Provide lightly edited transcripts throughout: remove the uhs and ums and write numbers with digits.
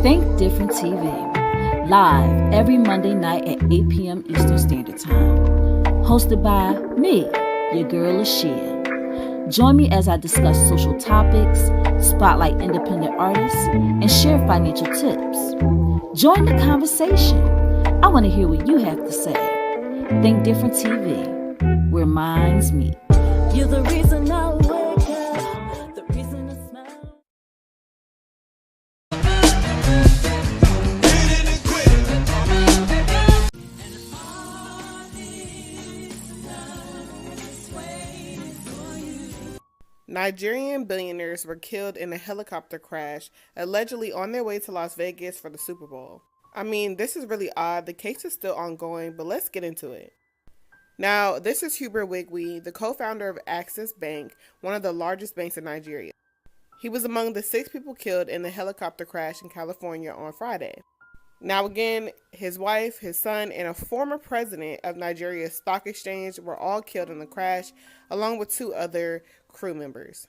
Think Different TV, live every Monday night at 8 p.m. Eastern Standard Time. Hosted by me, your girl Ashia. Join me as I discuss social topics, spotlight independent artists, and share financial tips. Join the conversation. I want to hear what you have to say. Think Different TV, where minds meet. You're the reason I wake up, the reason I smile. Nigerian billionaires were killed in a helicopter crash, allegedly on their way to Las Vegas for the Super Bowl. I mean, this is really odd. The case is still ongoing, but let's get into it. Now, this is Hubert Wigwe, the co-founder of Access Bank, one of the largest banks in Nigeria. He was among the 6 people killed in the helicopter crash in California on Friday. Now again, his wife, his son, and a former president of Nigeria's stock exchange were all killed in the crash, along with 2 other crew members.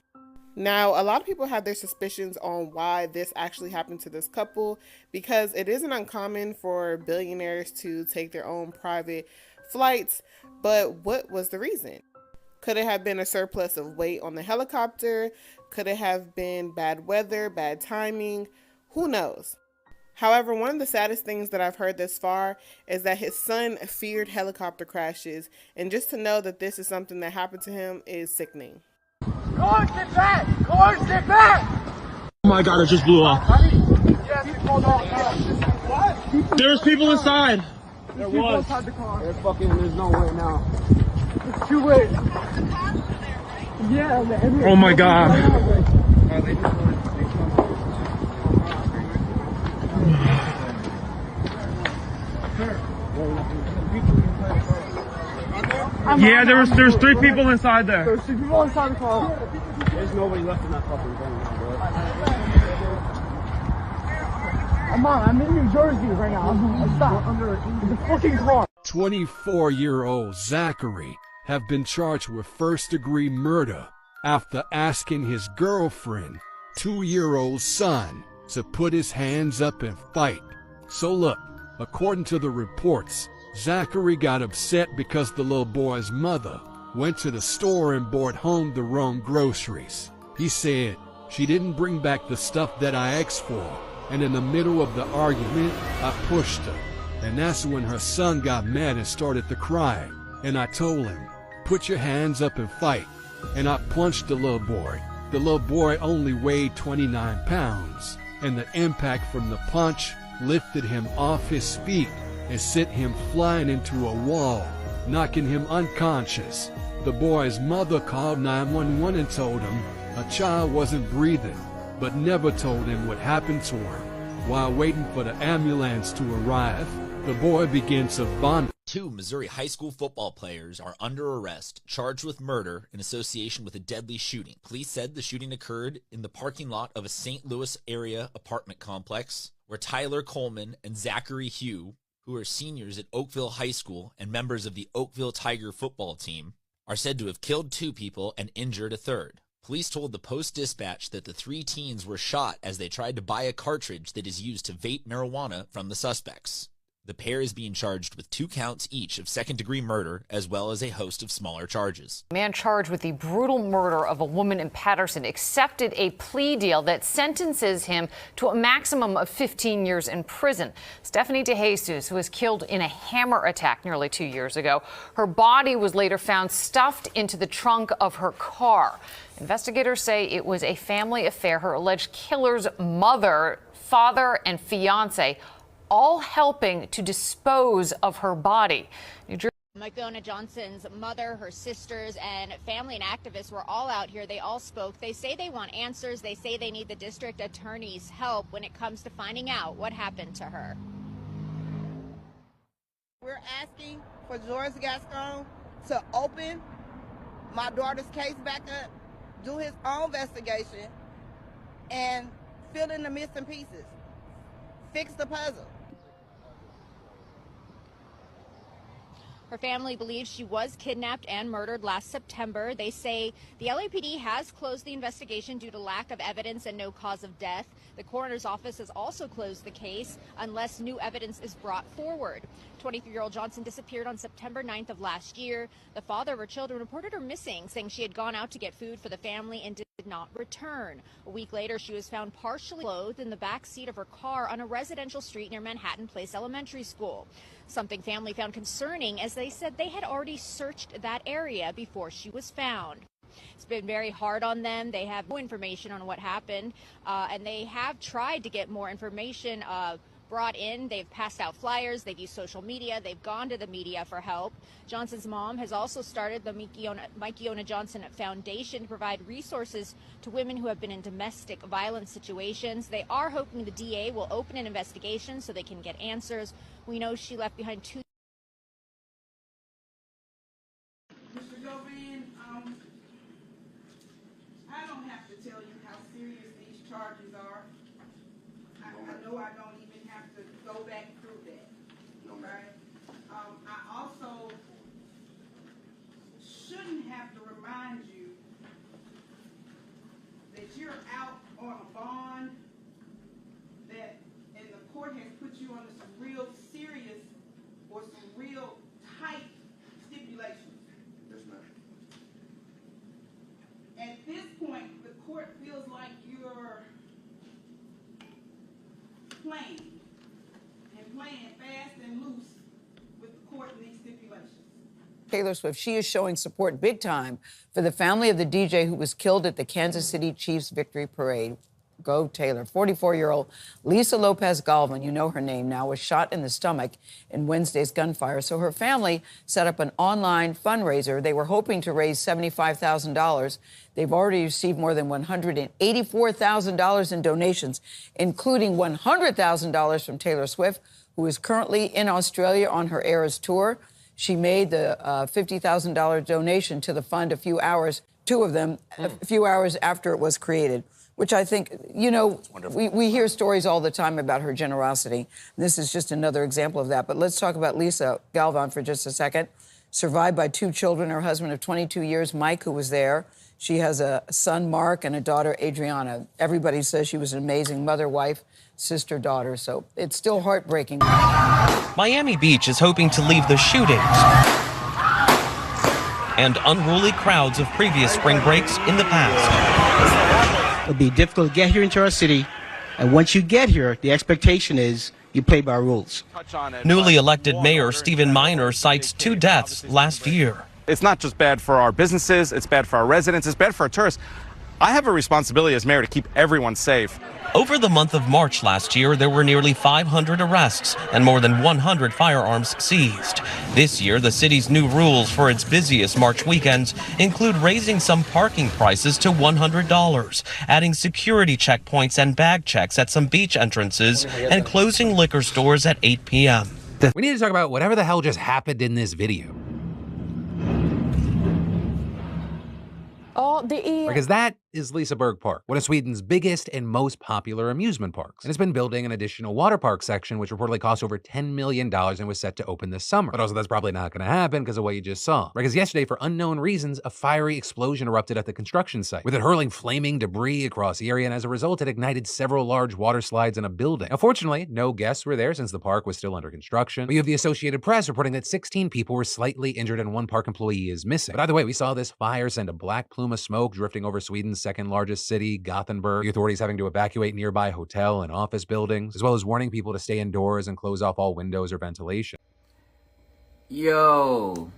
Now, a lot of people have their suspicions on why this actually happened to this couple, because it isn't uncommon for billionaires to take their own private flights, but what was the reason? Could it have been a surplus of weight on the helicopter? Could it have been bad weather, bad timing? Who knows? However, one of the saddest things that I've heard thus far is that his son feared helicopter crashes, and just to know that this is something that happened to him is sickening. Cars, get back! Cars, get back! Oh my god, it just blew off. What? There's people inside. There was. Inside the car. There's no way now. It's too late. Yeah, man. Oh my god. Yeah, there's 3 people inside there. There's 3 people inside the car. There's nobody left in that fucking thing, bro. Come on, I'm in New Jersey right now. Stop. It's a fucking car. 24-year-old Zachary have been charged with first-degree murder after asking his girlfriend, 2-year-old son, to put his hands up and fight. So look, according to the reports, Zachary got upset because the little boy's mother went to the store and brought home the wrong groceries. He said, "She didn't bring back the stuff that I asked for," and in the middle of the argument, I pushed her. And that's when her son got mad and started to cry. And I told him, "Put your hands up and fight." And I punched the little boy. The little boy only weighed 29 pounds, and the impact from the punch lifted him off his feet and sent him flying into a wall, knocking him unconscious. The boy's mother called 911 and told him a child wasn't breathing, but never told him what happened to him. While waiting for the ambulance to arrive, the boy began to vomit. 2 Missouri high school football players are under arrest, charged with murder in association with a deadly shooting. Police said the shooting occurred in the parking lot of a St. Louis area apartment complex, where Tyler Coleman and Zachary Hugh, who are seniors at Oakville High School and members of the Oakville Tiger football team, are said to have killed 2 people and injured a 3rd. Police told the Post-Dispatch that the 3 teens were shot as they tried to buy a cartridge that is used to vape marijuana from the suspects. The pair is being charged with 2 counts each of second-degree murder, as well as a host of smaller charges. A man charged with the brutal murder of a woman in Patterson accepted a plea deal that sentences him to a maximum of 15 years in prison. Stephanie DeJesus, who was killed in a hammer attack nearly 2 years ago, her body was later found stuffed into the trunk of her car. Investigators say it was a family affair. Her alleged killer's mother, father, and fiance all helping to dispose of her body. Micona Johnson's mother, her sisters, and family and activists were all out here. They all spoke. They say they want answers. They say they need the district attorney's help when it comes to finding out what happened to her. We're asking for George Gascon to open my daughter's case back up, do his own investigation, and fill in the missing pieces. Fix the puzzle. Her family believes she was kidnapped and murdered last September. They say the LAPD has closed the investigation due to lack of evidence and no cause of death. The coroner's office has also closed the case unless new evidence is brought forward. 23-year-old Johnson disappeared on September 9th of last year. The father of her children reported her missing, saying she had gone out to get food for the family and did not return. A week later, she was found partially clothed in the back seat of her car on a residential street near Manhattan Place Elementary School. Something family found concerning, as they said they had already searched that area before she was found. It's been very hard on them. They have no information on what happened, and they have tried to get more information brought in. They've passed out flyers. They've used social media. They've gone to the media for help. Johnson's mom has also started the Mike Johnson Foundation to provide resources to women who have been in domestic violence situations. They are hoping the DA will open an investigation so they can get answers. We know she left behind 2. Mr. Govan, I don't have to tell you how serious these charges are. I know I don't even have to go back through that. Okay? I also shouldn't have to remind you that you're out on a bond and the court has put you under some real serious or some real tight stipulations. Yes, ma'am. At this point, the court feels like you're playing fast and loose with the court and these stipulations. Taylor Swift, she is showing support big time for the family of the DJ who was killed at the Kansas City Chiefs victory parade. Go Taylor. 44-year-old Lisa Lopez Galvan, you know her name now, was shot in the stomach in Wednesday's gunfire. So her family set up an online fundraiser. They were hoping to raise $75,000. They've already received more than $184,000 in donations, including $100,000 from Taylor Swift, who is currently in Australia on her Eras tour. She made the $50,000 donation to the fund a few hours after it was created, which I think, you know, we hear stories all the time about her generosity. This is just another example of that. But let's talk about Lisa Galvan for just a second. Survived by 2 children, her husband of 22 years, Mike, who was there. She has a son, Mark, and a daughter, Adriana. Everybody says she was an amazing mother, wife, sister, daughter. So it's still heartbreaking. Miami Beach is hoping to leave the shootings and unruly crowds of previous spring breaks in the past. It'll be difficult to get here into our city, and once you get here, the expectation is you play by rules. Newly elected Mayor Stephen Miner cites 2 deaths last year. It's not just bad for our businesses, it's bad for our residents, it's bad for our tourists. I have a responsibility as mayor to keep everyone safe. Over the month of March last year, there were nearly 500 arrests and more than 100 firearms seized. This year, the city's new rules for its busiest March weekends include raising some parking prices to $100, adding security checkpoints and bag checks at some beach entrances, and closing liquor stores at 8 p.m. We need to talk about whatever the hell just happened in this video. Because that is Liseberg Park, one of Sweden's biggest and most popular amusement parks. And it's been building an additional water park section, which reportedly cost over $10 million and was set to open this summer. But also that's probably not going to happen because of what you just saw. Because yesterday, for unknown reasons, a fiery explosion erupted at the construction site, with it hurling flaming debris across the area, and as a result, it ignited several large water slides in a building. Now, fortunately, no guests were there since the park was still under construction. But you have the Associated Press reporting that 16 people were slightly injured and 1 park employee is missing. But either way, we saw this fire send a black plume of smoke drifting over Sweden's second largest city, Gothenburg. The authorities having to evacuate nearby hotel and office buildings, as well as warning people to stay indoors and close off all windows or ventilation. Yo,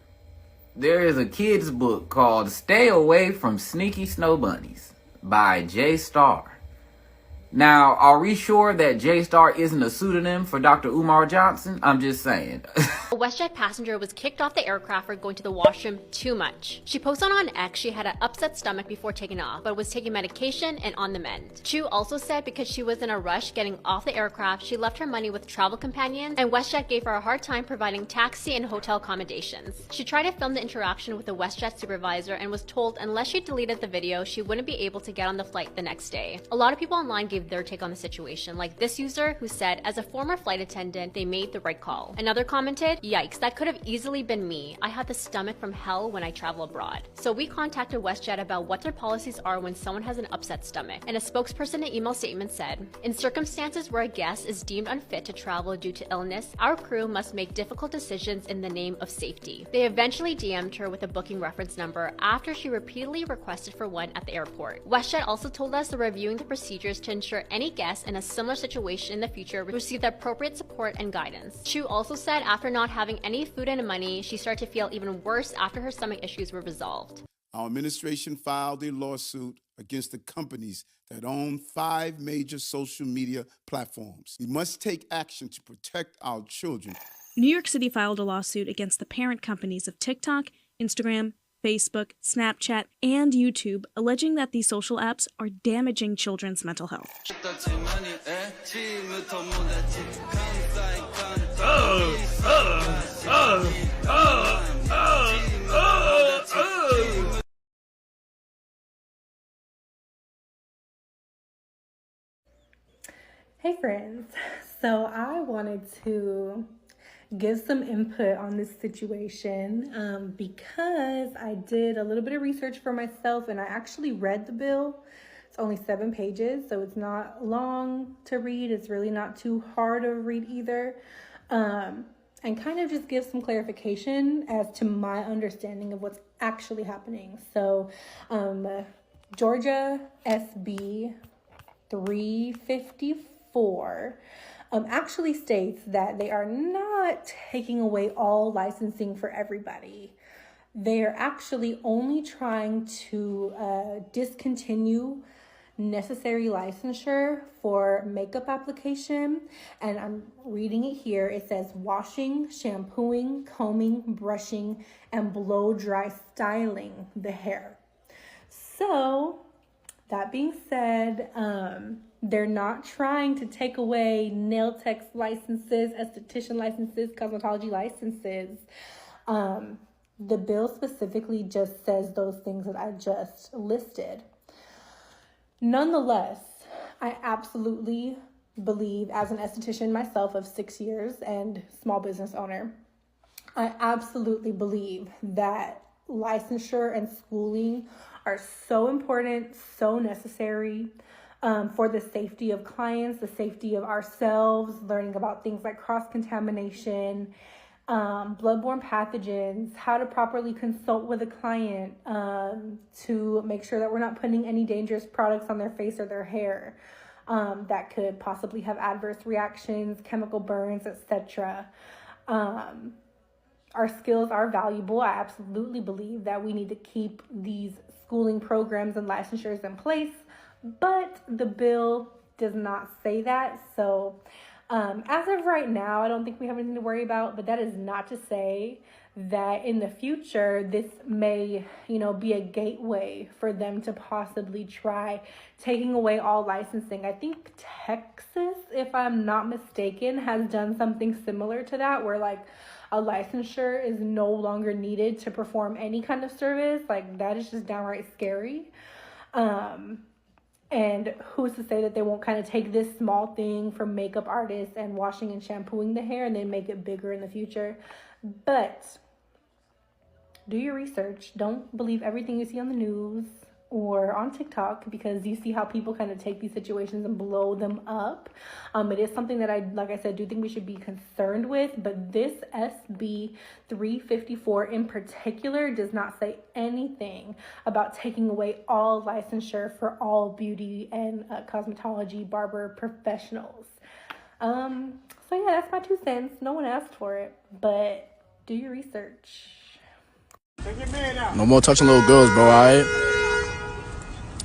there is a kid's book called Stay Away from Sneaky Snow Bunnies by J. Starr. Now, are we sure that J. Starr isn't a pseudonym for Dr. Umar Johnson? I'm just saying. A WestJet passenger was kicked off the aircraft for going to the washroom too much. She posted on X she had an upset stomach before taking off, but was taking medication and on the mend. Chu also said because she was in a rush getting off the aircraft, she left her money with travel companions, and WestJet gave her a hard time providing taxi and hotel accommodations. She tried to film the interaction with the WestJet supervisor and was told unless she deleted the video, she wouldn't be able to get on the flight the next day. A lot of people online gave their take on the situation, like this user who said, as a former flight attendant, they made the right call. Another commented, Yikes, that could have easily been me. I had the stomach from hell when I travel abroad. So we contacted WestJet about what their policies are when someone has an upset stomach, and a spokesperson in email statement said, in circumstances where a guest is deemed unfit to travel due to illness, our crew must make difficult decisions in the name of safety. They eventually DM'd her with a booking reference number after she repeatedly requested for one at the airport. WestJet also told us they're reviewing the procedures to ensure any guests in a similar situation in the future receive the appropriate support and guidance. Chu also said after not having any food and money, she started to feel even worse after her stomach issues were resolved. Our administration filed a lawsuit against the companies that own 5 major social media platforms. We must take action to protect our children. New York City filed a lawsuit against the parent companies of TikTok, Instagram, Facebook, Snapchat, and YouTube, alleging that these social apps are damaging children's mental health. Hey friends, so I wanted to give some input on this situation because I did a little bit of research for myself and I actually read the bill. It's only 7 pages, so it's not long to read. It's really not too hard to read either. And kind of just give some clarification as to my understanding of what's actually happening. So Georgia SB 354 actually states that they are not taking away all licensing for everybody. They are actually only trying to discontinue necessary licensure for makeup application. And I'm reading it here. It says washing, shampooing, combing, brushing, and blow dry styling the hair. So that being said, they're not trying to take away nail tech licenses, esthetician licenses, cosmetology licenses. The bill specifically just says those things that I just listed. Nonetheless, I absolutely believe, as an esthetician myself of 6 years and small business owner, I absolutely believe that licensure and schooling are so important, so necessary for the safety of clients, the safety of ourselves, learning about things like cross-contamination, bloodborne pathogens, how to properly consult with a client to make sure that we're not putting any dangerous products on their face or their hair that could possibly have adverse reactions, chemical burns, etc. Our skills are valuable. I absolutely believe that we need to keep these schooling programs and licensures in place, but the bill does not say that. So as of right now, I don't think we have anything to worry about, but that is not to say that in the future, this may, be a gateway for them to possibly try taking away all licensing. I think Texas, if I'm not mistaken, has done something similar to that, where like a licensure is no longer needed to perform any kind of service. Like that is just downright scary. And who's to say that they won't kind of take this small thing from makeup artists and washing and shampooing the hair and then make it bigger in the future. But do your research. Don't believe everything you see on the news or on TikTok, because you see how people kind of take these situations and blow them up. It is something that I do think we should be concerned with, but this SB 354 in particular does not say anything about taking away all licensure for all beauty and cosmetology barber professionals. So yeah, that's my 2 cents. No one asked for it, but do your research. No more touching little girls, bro, alright?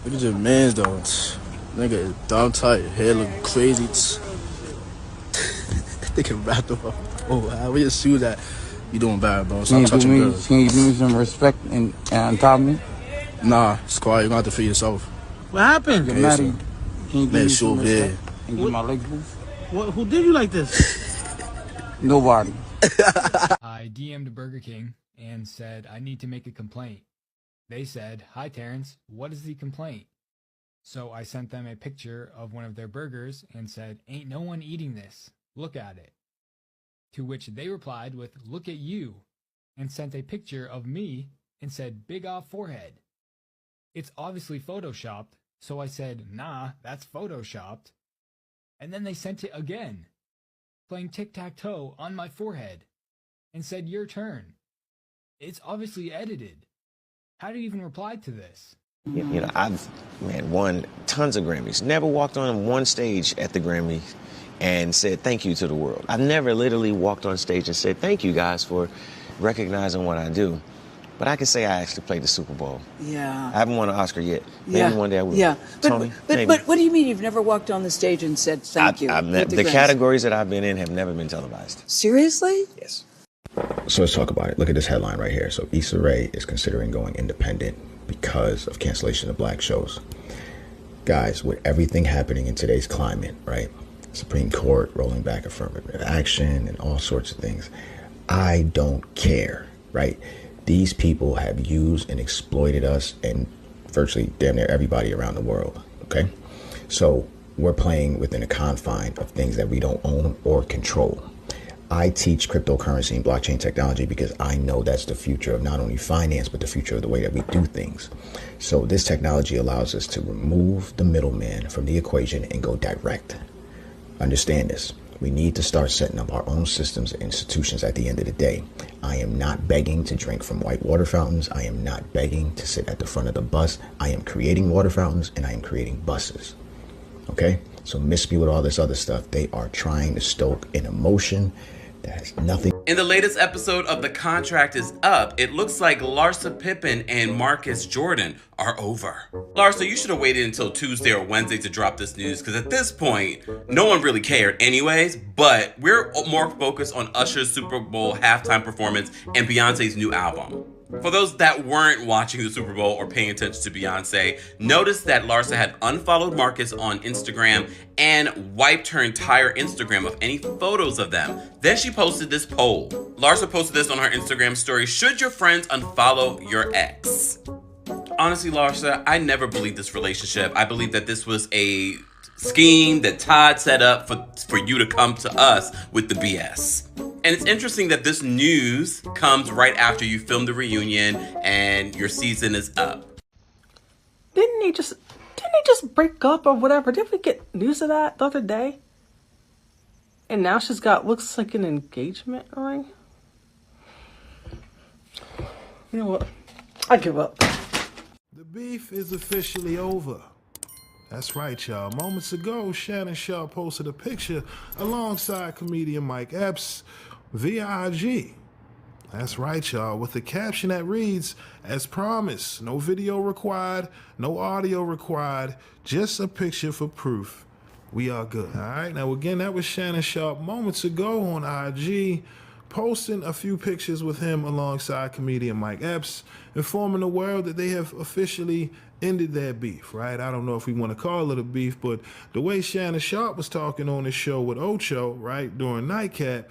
Look at your mans, though. Nigga is dumb tight. Hair look crazy. They can wrap them up. Oh, where your shoes at? You doing bad, bro. Stop touching girls. Can you give me some respect and on top of me? Nah, Squire, you're gonna have to feed yourself. What happened? Can you give me some respect and give my legs loose? Who did you like this? Nobody. I DM'd Burger King and said, I need to make a complaint. They said, hi Terrence, what is the complaint? So I sent them a picture of one of their burgers and said, ain't no one eating this. Look at it. To which they replied with, "Look at you," and sent a picture of me and said, "Big off forehead." It's obviously photoshopped, so I said, "Nah, that's photoshopped." And then they sent it again, playing tic-tac-toe on my forehead, and said, "Your turn." It's obviously edited. How do you even reply to this? You know, I've won tons of Grammys. Never walked on one stage at the Grammys and said thank you to the world. I've never literally walked on stage and said thank you guys for recognizing what I do. But I can say I actually played the Super Bowl. Yeah. I haven't won an Oscar yet. Yeah. Maybe one day I will. Yeah. Tony, maybe. But what do you mean you've never walked on the stage and said thank you? The categories that I've been in have never been televised. Seriously? Yes. So let's talk about it. Look at this headline right here. So Issa Rae is considering going independent because of cancellation of black shows. Guys, with everything happening in today's climate, right? Supreme Court rolling back affirmative action and all sorts of things. I don't care, right? These people have used and exploited us and virtually damn near everybody around the world, okay? So we're playing within a confine of things that we don't own or control. I teach cryptocurrency and blockchain technology because I know that's the future of not only finance, but the future of the way that we do things. So this technology allows us to remove the middleman from the equation and go direct. Understand this. We need to start setting up our own systems and institutions at the end of the day. I am not begging to drink from white water fountains. I am not begging to sit at the front of the bus. I am creating water fountains and I am creating buses. Okay? So miss me with all this other stuff. They are trying to stoke an emotion that has nothing. In the latest episode of The Contract is Up, it looks like Larsa Pippen and Marcus Jordan are over. Larsa, you should have waited until Tuesday or Wednesday to drop this news, because at this point, no one really cared anyways, but we're more focused on Usher's Super Bowl halftime performance and Beyonce's new album. For those that weren't watching the Super Bowl or paying attention to Beyonce, notice that Larsa had unfollowed Marcus on Instagram and wiped her entire Instagram of any photos of them. Then she posted this poll. Larsa posted this on her Instagram story: should your friends unfollow your ex? Honestly, Larsa, I never believed this relationship. I believe that this was a scheme that Todd set up for you to come to us with the BS. And it's interesting that this news comes right after you filmed the reunion and your season is up. Didn't they just break up or whatever? Didn't we get news of that the other day? And now she's got, looks like an engagement ring. You know what? I give up. The beef is officially over. That's right, y'all. Moments ago, Shannon Sharpe posted a picture alongside comedian Mike Epps via IG. That's right, y'all, with a caption that reads, "As promised, no video required, no audio required, just a picture for proof. We are good." All right, now again, that was Shannon Sharpe moments ago on IG, posting a few pictures with him alongside comedian Mike Epps, informing the world that they have officially ended their beef, right? I don't know if we want to call it a beef, but the way Shannon Sharpe was talking on his show with Ocho, right, during Nightcap,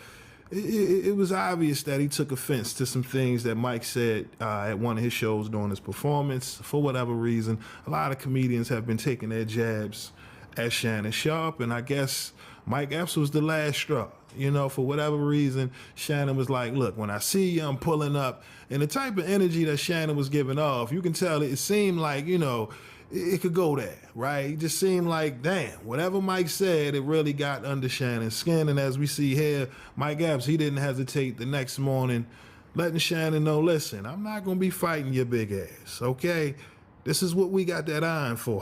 it was obvious that he took offense to some things that Mike said at one of his shows during his performance. For whatever reason, a lot of comedians have been taking their jabs at Shannon Sharpe, and I guess Mike Epps was the last straw. You know, for whatever reason, Shannon was like, look, when I see you, I'm pulling up. And the type of energy that Shannon was giving off, you can tell it seemed like, you know, it could go there, right? It just seemed like, damn, whatever Mike said, it really got under Shannon's skin. And as we see here, Mike Epps, he didn't hesitate the next morning, letting Shannon know, listen, I'm not going to be fighting your big ass, okay? This is what we got that iron for.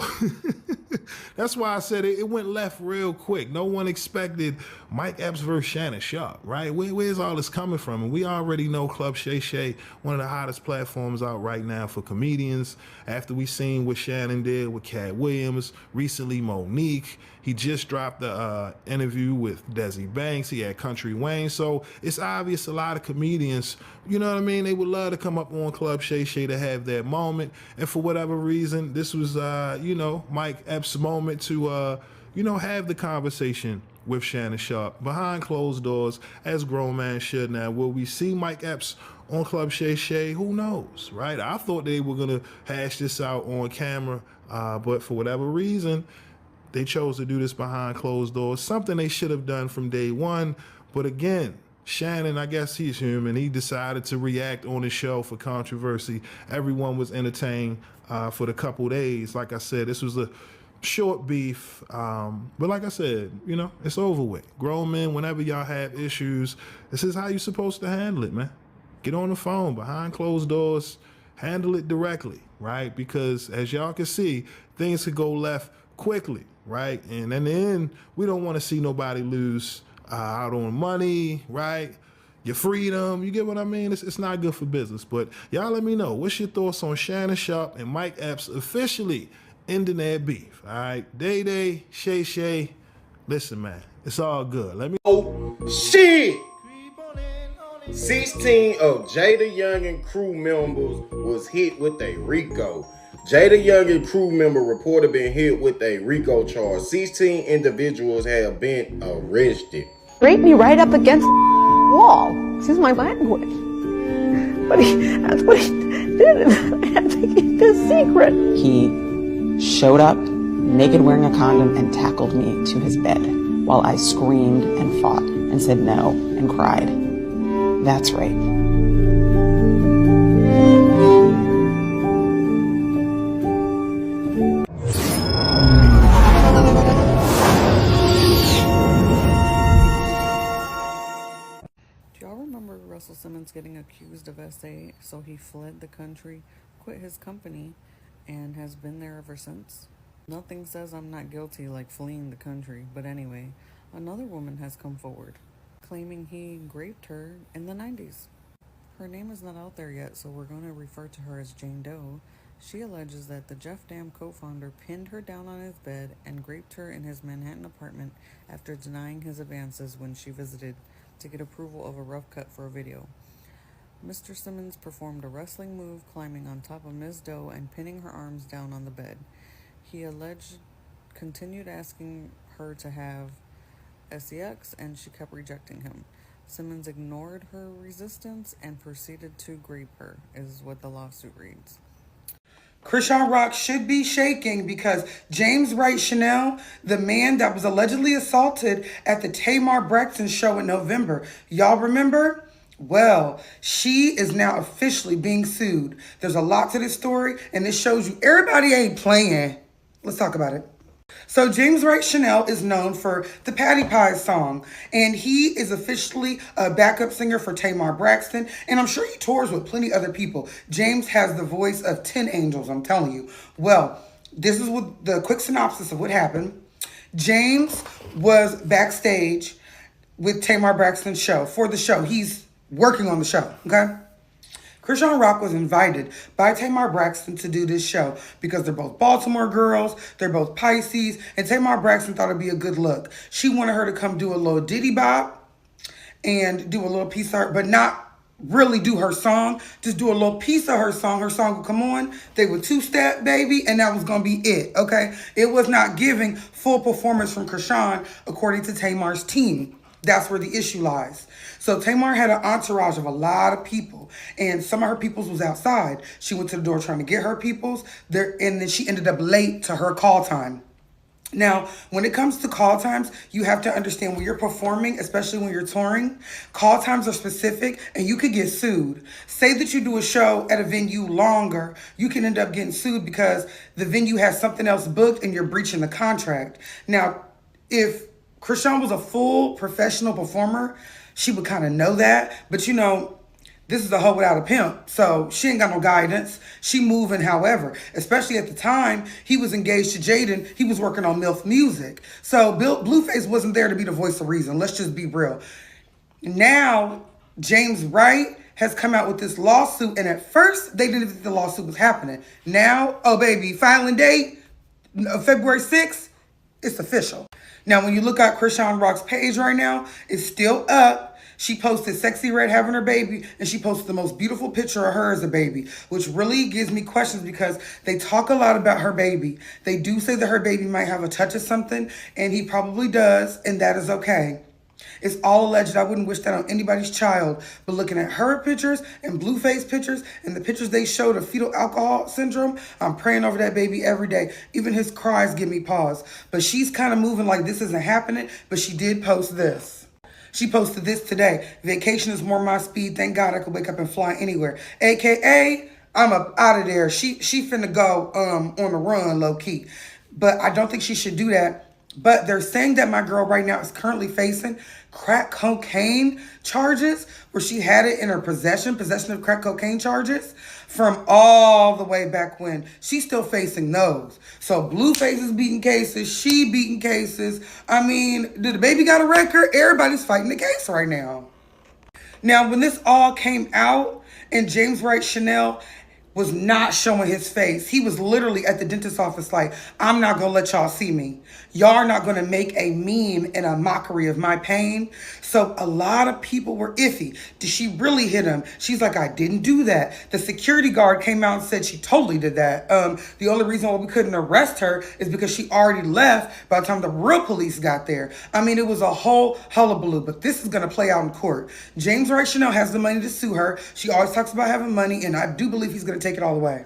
That's why I said it went left real quick. No one expected Mike Epps versus Shannon Sharpe, right? Where's all this coming from? And we already know Club Shay Shay, one of the hottest platforms out right now for comedians. After we seen what Shannon did with Cat Williams, recently Monique. He just dropped the interview with Desi Banks. He had Country Wayne. So it's obvious a lot of comedians, you know what I mean? They would love to come up on Club Shay Shay to have that moment. And for whatever reason, this was, you know, Mike Epps' moment to, you know, have the conversation with Shannon Sharpe behind closed doors, as grown man should. Now, will we see Mike Epps on Club Shay Shay? Who knows, right? I thought they were going to hash this out on camera, but for whatever reason, they chose to do this behind closed doors, something they should have done from day one. But again, Shannon, I guess he's human. He decided to react on his show for controversy. Everyone was entertained for the couple days. Like I said, this was a short beef. But like I said, you know, it's over with. Grown men, whenever y'all have issues, this is how you're supposed to handle it, man. Get on the phone behind closed doors, handle it directly, right? Because as y'all can see, things could go left quickly, right? And in the end, we don't want to see nobody lose out on money, right? Your freedom, you get what I mean? It's not good for business. But y'all let me know, what's your thoughts on Shannon Sharpe and Mike Epps officially ending their beef, all right? Day, Shay Shay, listen, man, it's all good. Let me... Oh, shit! 16 of Jada Young and crew members was hit with a RICO. Jada Young and crew member reported being hit with a RICO charge. 16 individuals have been arrested. Raped me right up against the wall. Excuse my language. But that's what he did. I had to keep this secret. He showed up naked wearing a condom and tackled me to his bed while I screamed and fought and said no and cried. That's rape. Russell Simmons getting accused of SA, so he fled the country, quit his company, and has been there ever since. Nothing says I'm not guilty like fleeing the country, but anyway, another woman has come forward, claiming he raped her in the 90s. Her name is not out there yet, so we're going to refer to her as Jane Doe. She alleges that the Jeff Dam co-founder pinned her down on his bed and raped her in his Manhattan apartment after denying his advances when she visited to get approval of a rough cut for a video. Mr. Simmons performed a wrestling move, climbing on top of Ms. Doe and pinning her arms down on the bed. He alleged continued asking her to have sex, and she kept rejecting him. Simmons ignored her resistance and proceeded to grape her, is what the lawsuit reads. Chrisean Rock should be shaking because James Wright Chanel, the man that was allegedly assaulted at the Tamar Braxton show in November, y'all remember? Well, she is now officially being sued. There's a lot to this story, and this shows you everybody ain't playing. Let's talk about it. So James Wright Chanel is known for the Patty Pie song, and he is officially a backup singer for Tamar Braxton, and I'm sure he tours with plenty other people. James has the voice of 10 angels, I'm telling you. Well, this is what the quick synopsis of what happened. James was backstage with Tamar Braxton's show. For the show, he's working on the show, okay? Chrisean Rock was invited by Tamar Braxton to do this show because they're both Baltimore girls, they're both Pisces, and Tamar Braxton thought it'd be a good look. She wanted her to come do a little ditty bop and do a little piece of her, but not really do her song, just do a little piece of her song. Her song would come on, they would two-step, baby, and that was gonna be it, okay? It was not giving full performance from Chrisean, according to Tamar's team. That's where the issue lies. So Tamar had an entourage of a lot of people, and some of her peoples was outside. She went to the door trying to get her peoples there, and then she ended up late to her call time. Now, when it comes to call times, you have to understand when you're performing, especially when you're touring, call times are specific and you could get sued. Say that you do a show at a venue longer, you can end up getting sued because the venue has something else booked and you're breaching the contract. Now, if Chrisean was a full professional performer, she would kind of know that. But you know, this is a hoe without a pimp. So she ain't got no guidance. She moving however. Especially at the time, he was engaged to Jaden. He was working on MILF music. So Blueface wasn't there to be the voice of reason. Let's just be real. Now, James Wright has come out with this lawsuit. And at first, they didn't think the lawsuit was happening. Now, oh baby, filing date, February 6th, it's official. Now, when you look at Chrisean Rock's page right now, it's still up. She posted Sexy Red having her baby, and she posted the most beautiful picture of her as a baby, which really gives me questions because they talk a lot about her baby. They do say that her baby might have a touch of something, and he probably does, and that is okay. It's all alleged. I wouldn't wish that on anybody's child. But looking at her pictures and Blueface pictures and the pictures they showed of fetal alcohol syndrome, I'm praying over that baby every day. Even his cries give me pause. But she's kind of moving like this isn't happening. But she did post this. She posted this today. Vacation is more my speed. Thank God I could wake up and fly anywhere. AKA, I'm up out of there. She finna go on the run, low key. But I don't think she should do that. But they're saying that my girl right now is currently facing crack cocaine charges, where she had it in her possession of crack cocaine charges from all the way back when. She's still facing those. So Blueface is beating cases, she beating cases. I mean, did the baby got a record? Everybody's fighting the case right now. Now, when this all came out and James Wright Chanel was not showing his face. He was literally at the dentist's office like, I'm not going to let y'all see me. Y'all are not going to make a meme and a mockery of my pain. So a lot of people were iffy. Did she really hit him? She's like, I didn't do that. The security guard came out and said she totally did that. The only reason why we couldn't arrest her is because she already left by the time the real police got there. I mean, it was a whole hullabaloo, but this is going to play out in court. James Wright Chanel has the money to sue her. She always talks about having money, and I do believe he's going to take it all the way.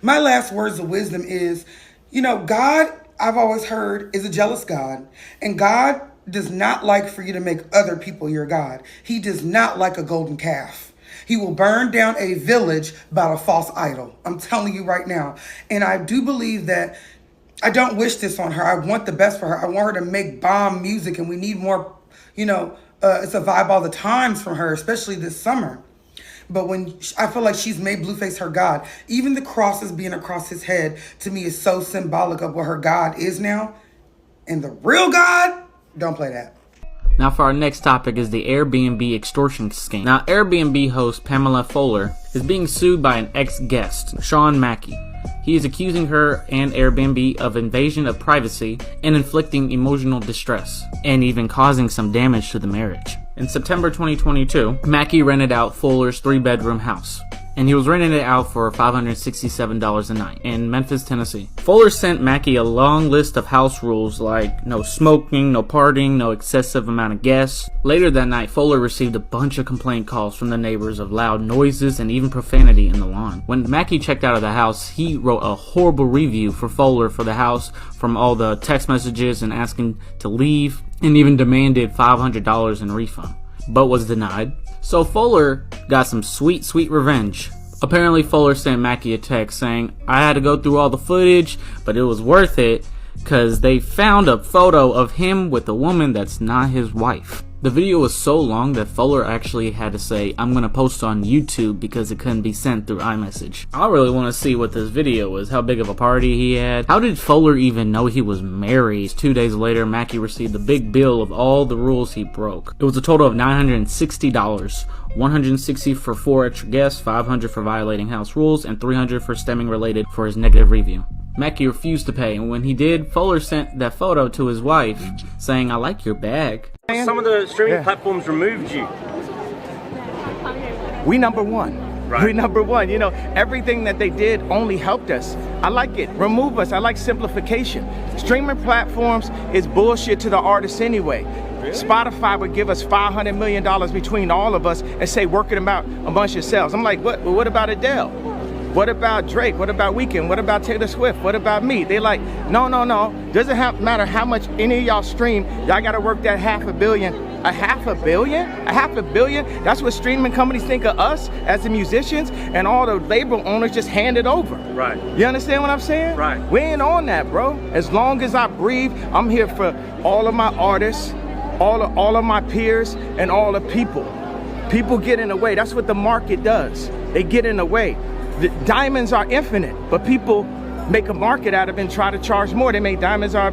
My last words of wisdom is, God, I've always heard, is a jealous God. And God does not like for you to make other people your God. He does not like a golden calf. He will burn down a village about a false idol. I'm telling you right now. And I do believe that I don't wish this on her. I want the best for her. I want her to make bomb music, and we need more, it's a vibe all the times from her, especially this summer. But when I feel like she's made Blueface her God, even the crosses being across his head to me is so symbolic of what her God is now. And the real God, don't play that. Now for our next topic is the Airbnb extortion scheme. Now Airbnb host Pamela Fuller is being sued by an ex-guest, Sean Mackey. He is accusing her and Airbnb of invasion of privacy and inflicting emotional distress, and even causing some damage to the marriage. In September 2022, Mackey rented out Fuller's 3-bedroom house, and he was renting it out for $567 a night in Memphis, Tennessee. Fuller sent Mackey a long list of house rules like no smoking, no partying, no excessive amount of guests. Later that night, Fuller received a bunch of complaint calls from the neighbors of loud noises and even profanity in the lawn. When Mackey checked out of the house, he wrote a horrible review for Fuller for the house from all the text messages and asking to leave, and even demanded $500 in refund, but was denied. So Fuller got some sweet revenge. Apparently Fuller sent Mackey a text saying, I had to go through all the footage, but it was worth it because they found a photo of him with a woman that's not his wife. The video was so long that Fuller actually had to say, I'm gonna post on YouTube because it couldn't be sent through iMessage. I really want to see what this video was, how big of a party he had. How did Fuller even know he was married? 2 days later, Mackey received a big bill of all the rules he broke. It was a total of $960, $160 for 4 extra guests, $500 for violating house rules, and $300 for stemming related for his negative review. Mackey refused to pay, and when he did, Fuller sent that photo to his wife, saying, I like your bag. Some of the streaming platforms removed you. We number one. Right. We number one. Everything that they did only helped us. I like it. Remove us. I like simplification. Streaming platforms is bullshit to the artists anyway. Really? Spotify would give us $500 million between all of us and say, work it out amongst yourselves. I'm like, what? Well, what about Adele? What about Drake? What about Weeknd? What about Taylor Swift? What about me? They like, no. Doesn't matter how much any of y'all stream. Y'all got to work that $500 million. A $500 million? A $500 million? That's what streaming companies think of us as the musicians, and all the label owners just hand it over. Right. You understand what I'm saying? Right. We ain't on that, bro. As long as I breathe, I'm here for all of my artists, all of my peers, and all the people. People get in the way. That's what the market does. They get in the way. The diamonds are infinite, but people make a market out of it and try to charge more. They make diamonds our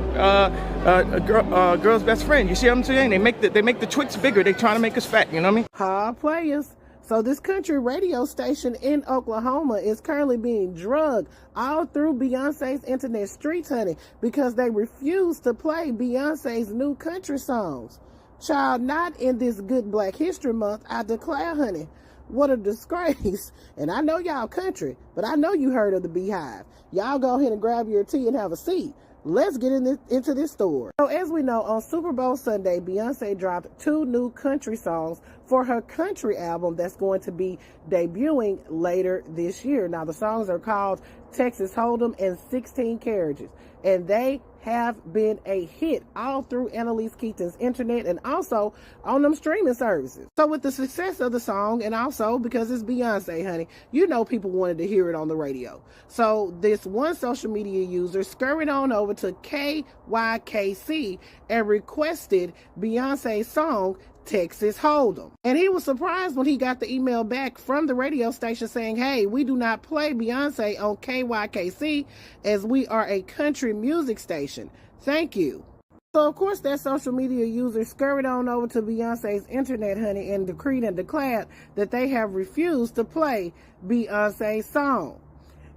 girl's best friend. You see what I'm saying? They make the Twix bigger. They trying to make us fat. You know what I mean? Hi, players. So this country radio station in Oklahoma is currently being drugged all through Beyonce's internet streets, honey, because they refuse to play Beyonce's new country songs. Child, not in this good Black History Month, I declare, honey. What a disgrace. And I know y'all country, but I know you heard of the Beehive. Y'all go ahead and grab your tea and have a seat. Let's get into this store. So as we know, on Super Bowl Sunday, Beyonce dropped 2 new country songs for her country album that's going to be debuting later this year. Now, the songs are called Texas Hold'em and 16 Carriages, and they have been a hit all through Annalise Keaton's internet and also on them streaming services. So with the success of the song, and also because it's Beyonce, honey, you know people wanted to hear it on the radio. So this one social media user scurried on over to KYKC and requested Beyonce's song Texas Hold'em. And he was surprised when he got the email back from the radio station saying, hey, we do not play Beyonce on KYKC as we are a country music station. Thank you. So of course that social media user scurried on over to Beyonce's internet, honey, and decreed and declared that they have refused to play Beyonce's song.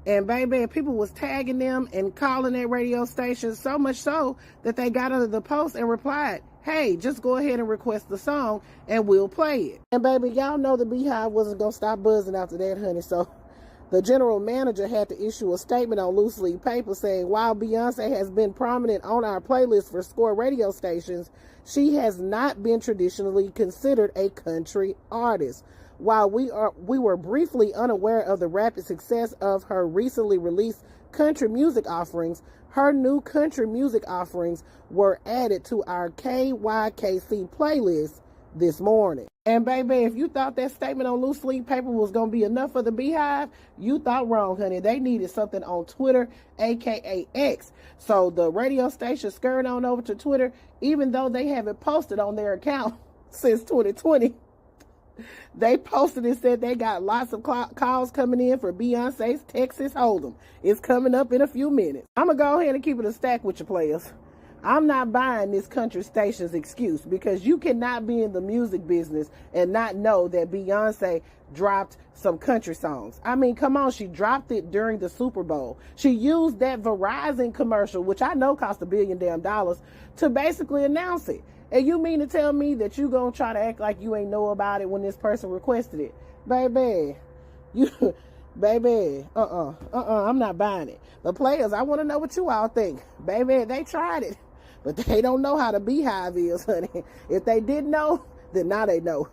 And baby, people was tagging them and calling that radio station, so much so that they got under the post and replied, hey, just go ahead and request the song and we'll play it. And baby, y'all know the Beehive wasn't going to stop buzzing after that, honey. So the general manager had to issue a statement on loose leaf paper saying, while Beyonce has been prominent on our playlist for Score radio stations, she has not been traditionally considered a country artist. While we were briefly unaware of the rapid success of her recently released country music offerings, her new country music offerings were added to our KYKC playlist this morning. And baby, if you thought that statement on loose leaf paper was going to be enough for the Beehive, you thought wrong, honey. They needed something on Twitter, aka X. So the radio station scurried on over to Twitter, even though they haven't posted on their account since 2020. They posted and said they got lots of calls coming in for Beyonce's Texas Hold'em. It's coming up in a few minutes. I'm going to go ahead and keep it a stack with you players. I'm not buying this country station's excuse because you cannot be in the music business and not know that Beyonce dropped some country songs. I mean, come on, she dropped it during the Super Bowl. She used that Verizon commercial, which I know cost $1 billion, to basically announce it. And you mean to tell me that you gonna try to act like you ain't know about it when this person requested it? Baby, I'm not buying it. But players, I want to know what you all think. Baby, they tried it, but they don't know how the Beehive is, honey. If they didn't know, then now they know.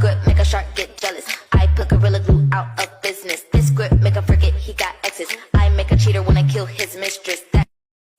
Good, make a shark get jealous. I put Gorilla Glue out of business. This grip make him forget he got exes. I make a cheater when I kill his mistress. That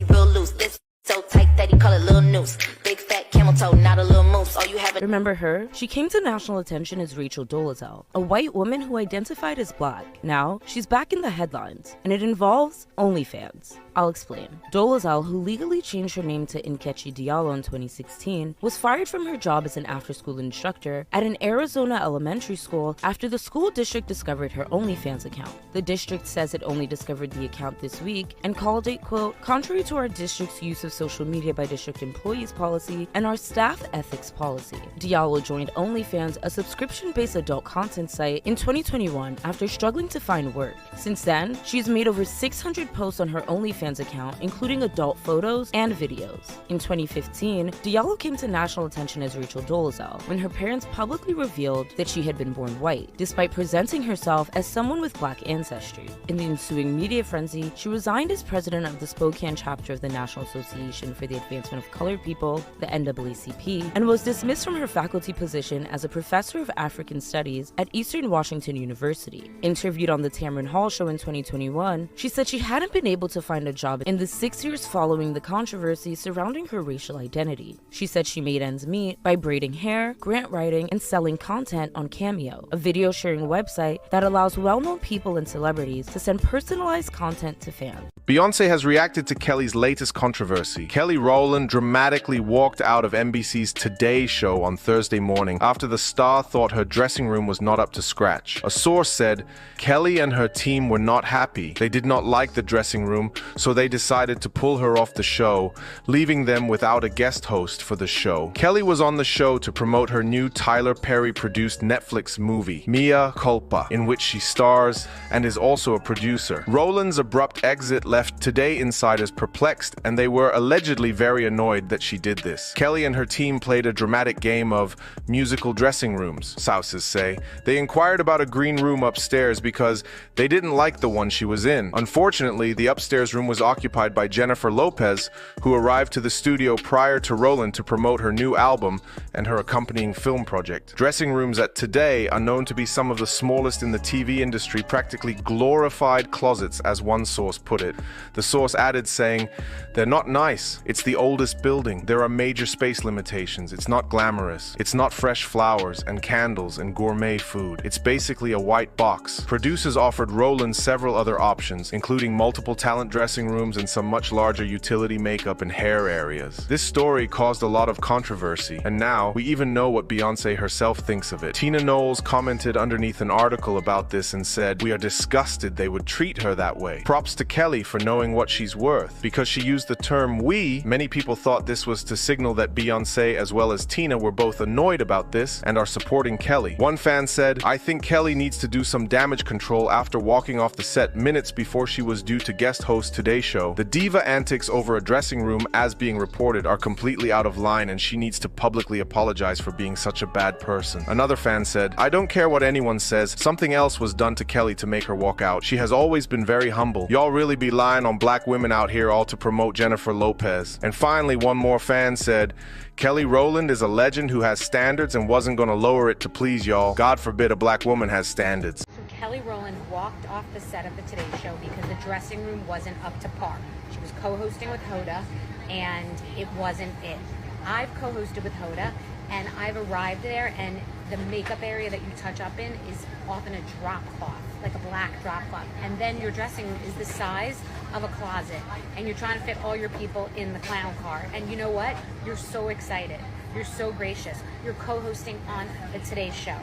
real loose. This so tight that he call it little noose. Big fat camel toe, not a little moose. All you have. Remember her? She came to national attention as Rachel Dolezal, a white woman who identified as black. Now, she's back in the headlines, and it involves OnlyFans. I'll explain. Dolezal, who legally changed her name to Nkechi Diallo in 2016, was fired from her job as an after-school instructor at an Arizona elementary school after the school district discovered her OnlyFans account. The district says it only discovered the account this week and called it, quote, contrary to our district's use of social media by district employees policy and our staff ethics policy. Diallo joined OnlyFans, a subscription-based adult content site, in 2021 after struggling to find work. Since then, she's made over 600 posts on her OnlyFans account, including adult photos and videos. In 2015, Diallo came to national attention as Rachel Dolezal when her parents publicly revealed that she had been born white, despite presenting herself as someone with black ancestry. In the ensuing media frenzy, she resigned as president of the Spokane chapter of the National Association for the Advancement of Colored People, the NAACP, and was dismissed from her faculty position as a professor of African Studies at Eastern Washington University. Interviewed on the Tamron Hall show in 2021, she said she hadn't been able to find a job in the 6 years following the controversy surrounding her racial identity. She said she made ends meet by braiding hair, grant writing, and selling content on Cameo, a video sharing website that allows well-known people and celebrities to send personalized content to fans. Beyoncé has reacted to Kelly's latest controversy. Kelly Rowland dramatically walked out of NBC's Today show on Thursday morning after the star thought her dressing room was not up to scratch. A source said Kelly and her team were not happy. They did not like the dressing room, so they decided to pull her off the show, leaving them without a guest host for the show. Kelly was on the show to promote her new Tyler Perry-produced Netflix movie, Mea Culpa, in which she stars and is also a producer. Rowland's abrupt exit left Today insiders perplexed, and they were allegedly very annoyed that she did this. Kelly and her team played a dramatic game of musical dressing rooms, sources say. They inquired about a green room upstairs because they didn't like the one she was in. Unfortunately, the upstairs room was was occupied by Jennifer Lopez, who arrived to the studio prior to Rowland to promote her new album and her accompanying film project. Dressing rooms at Today are known to be some of the smallest in the TV industry, practically glorified closets, as one source put it. The source added, saying, "They're not nice. It's the oldest building. There are major space limitations. It's not glamorous. It's not fresh flowers and candles and gourmet food. It's basically a white box." Producers offered Rowland several other options, including multiple talent dressing rooms and some much larger utility makeup and hair areas. This story caused a lot of controversy, and now we even know what Beyoncé herself thinks of it. Tina Knowles commented underneath an article about this and said, "We are disgusted they would treat her that way. Props to Kelly for knowing what she's worth." Because she used the term "we," many people thought this was to signal that Beyoncé as well as Tina were both annoyed about this and are supporting Kelly. One fan said, "I think Kelly needs to do some damage control after walking off the set minutes before she was due to guest host Today's Show. The diva antics over a dressing room, as being reported, are completely out of line and she needs to publicly apologize for being such a bad person." Another fan said, "I don't care what anyone says, something else was done to Kelly to make her walk out. She has always been very humble. Y'all really be lying on black women out here all to promote Jennifer Lopez." And finally, one more fan said, "Kelly Rowland is a legend who has standards and wasn't gonna lower it to please y'all. God forbid a black woman has standards." So Kelly Rowland walked off the set of the Today Show because the dressing room wasn't up to par. She was co-hosting with Hoda, and it wasn't it. I've co-hosted with Hoda, and I've arrived there, and the makeup area that you touch up in is often a drop cloth, like a black drop cloth. And then your dressing room is the size of a closet, and you're trying to fit all your people in the clown car. And you know what? You're so excited. You're so gracious. You're co-hosting on the Today Show.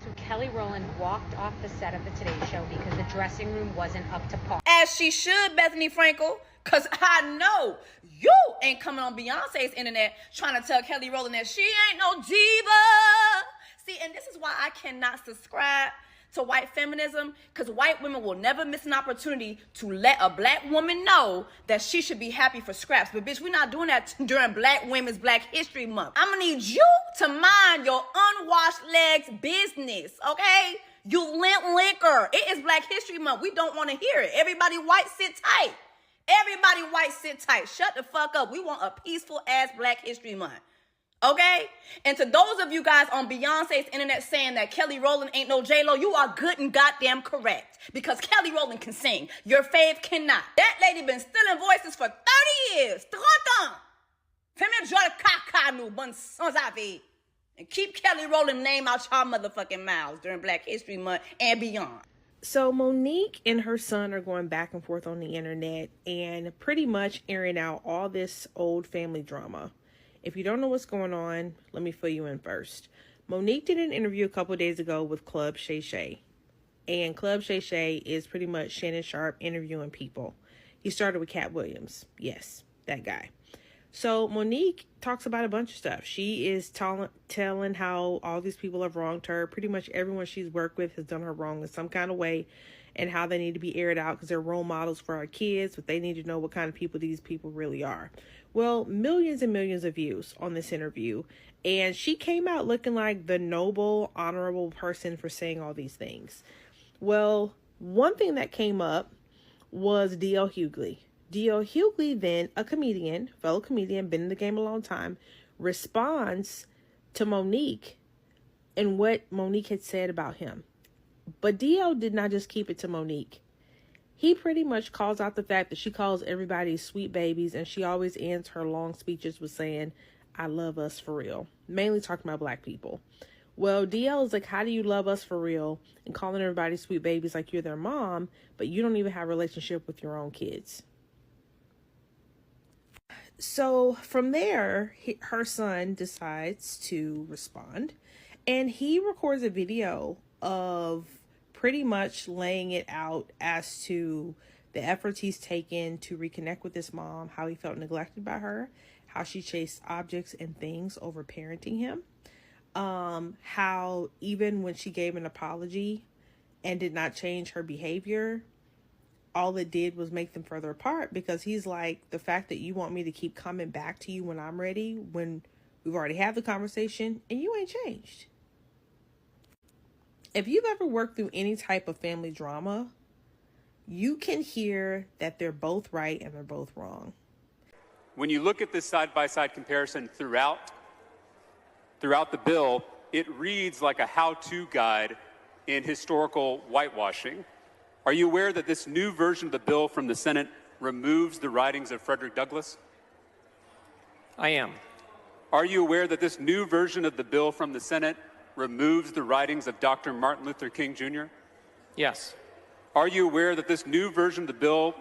So Kelly Rowland walked off the set of the Today Show because the dressing room wasn't up to par. As she should, Bethany Frankel, because I know you ain't coming on Beyonce's internet trying to tell Kelly Rowland that she ain't no diva. See, and this is why I cannot subscribe to white feminism, because white women will never miss an opportunity to let a black woman know that she should be happy for scraps. But bitch, we're not doing that during Black Women's Black History Month. I'm gonna need you to mind your unwashed legs business, okay? You limp liquor. It is Black History Month. We don't want to hear it. Everybody white, sit tight. Everybody white, sit tight. Shut the fuck up. We want a peaceful ass Black History Month. Okay? And to those of you guys on Beyonce's internet saying that Kelly Rowland ain't no J-Lo, you are good and goddamn correct. Because Kelly Rowland can sing. Your fave cannot. That lady been stealing voices for 30 years. 30 ans. Fais-moi jouer le caca, nous, bonne sans avis. And keep Kelly Rowland's name out y'all motherfucking mouths during Black History Month and beyond. So Monique and her son are going back and forth on the internet and pretty much airing out all this old family drama. If you don't know what's going on, let me fill you in first. Monique did an interview a couple days ago with Club Shay Shay. And Club Shay Shay is pretty much Shannon Sharpe interviewing people. He started with Cat Williams. Yes, that guy. So Monique talks about a bunch of stuff. She is telling how all these people have wronged her. Pretty much everyone she's worked with has done her wrong in some kind of way, and how they need to be aired out because they're role models for our kids, but they need to know what kind of people these people really are. Well, millions and millions of views on this interview, and she came out looking like the noble, honorable person for saying all these things. Well, one thing that came up was D.L. Hughley. D.L. Hughley, then a comedian, fellow comedian, been in the game a long time, responds to Monique and what Monique had said about him. But D.L. did not just keep it to Monique. He pretty much calls out the fact that she calls everybody sweet babies, and she always ends her long speeches with saying, "I love us for real," mainly talking about black people. Well, DL is like, how do you love us for real and calling everybody sweet babies like you're their mom, but you don't even have a relationship with your own kids? So from there, her son decides to respond, and he records a video of pretty much laying it out as to the efforts he's taken to reconnect with his mom, how he felt neglected by her, how she chased objects and things over parenting him, how even when she gave an apology and did not change her behavior, all it did was make them further apart, because he's like, the fact that you want me to keep coming back to you when I'm ready, when we've already had the conversation and you ain't changed. If you've ever worked through any type of family drama, you can hear that they're both right and they're both wrong. When you look at this side-by-side comparison throughout the bill, it reads like a how-to guide in historical whitewashing. Are you aware that this new version of the bill from the Senate removes the writings of Frederick Douglass? I am. Are you aware that this new version of the bill from the Senate removes the writings of Dr. Martin Luther King Jr.? Yes. Are you aware that this new version of the bill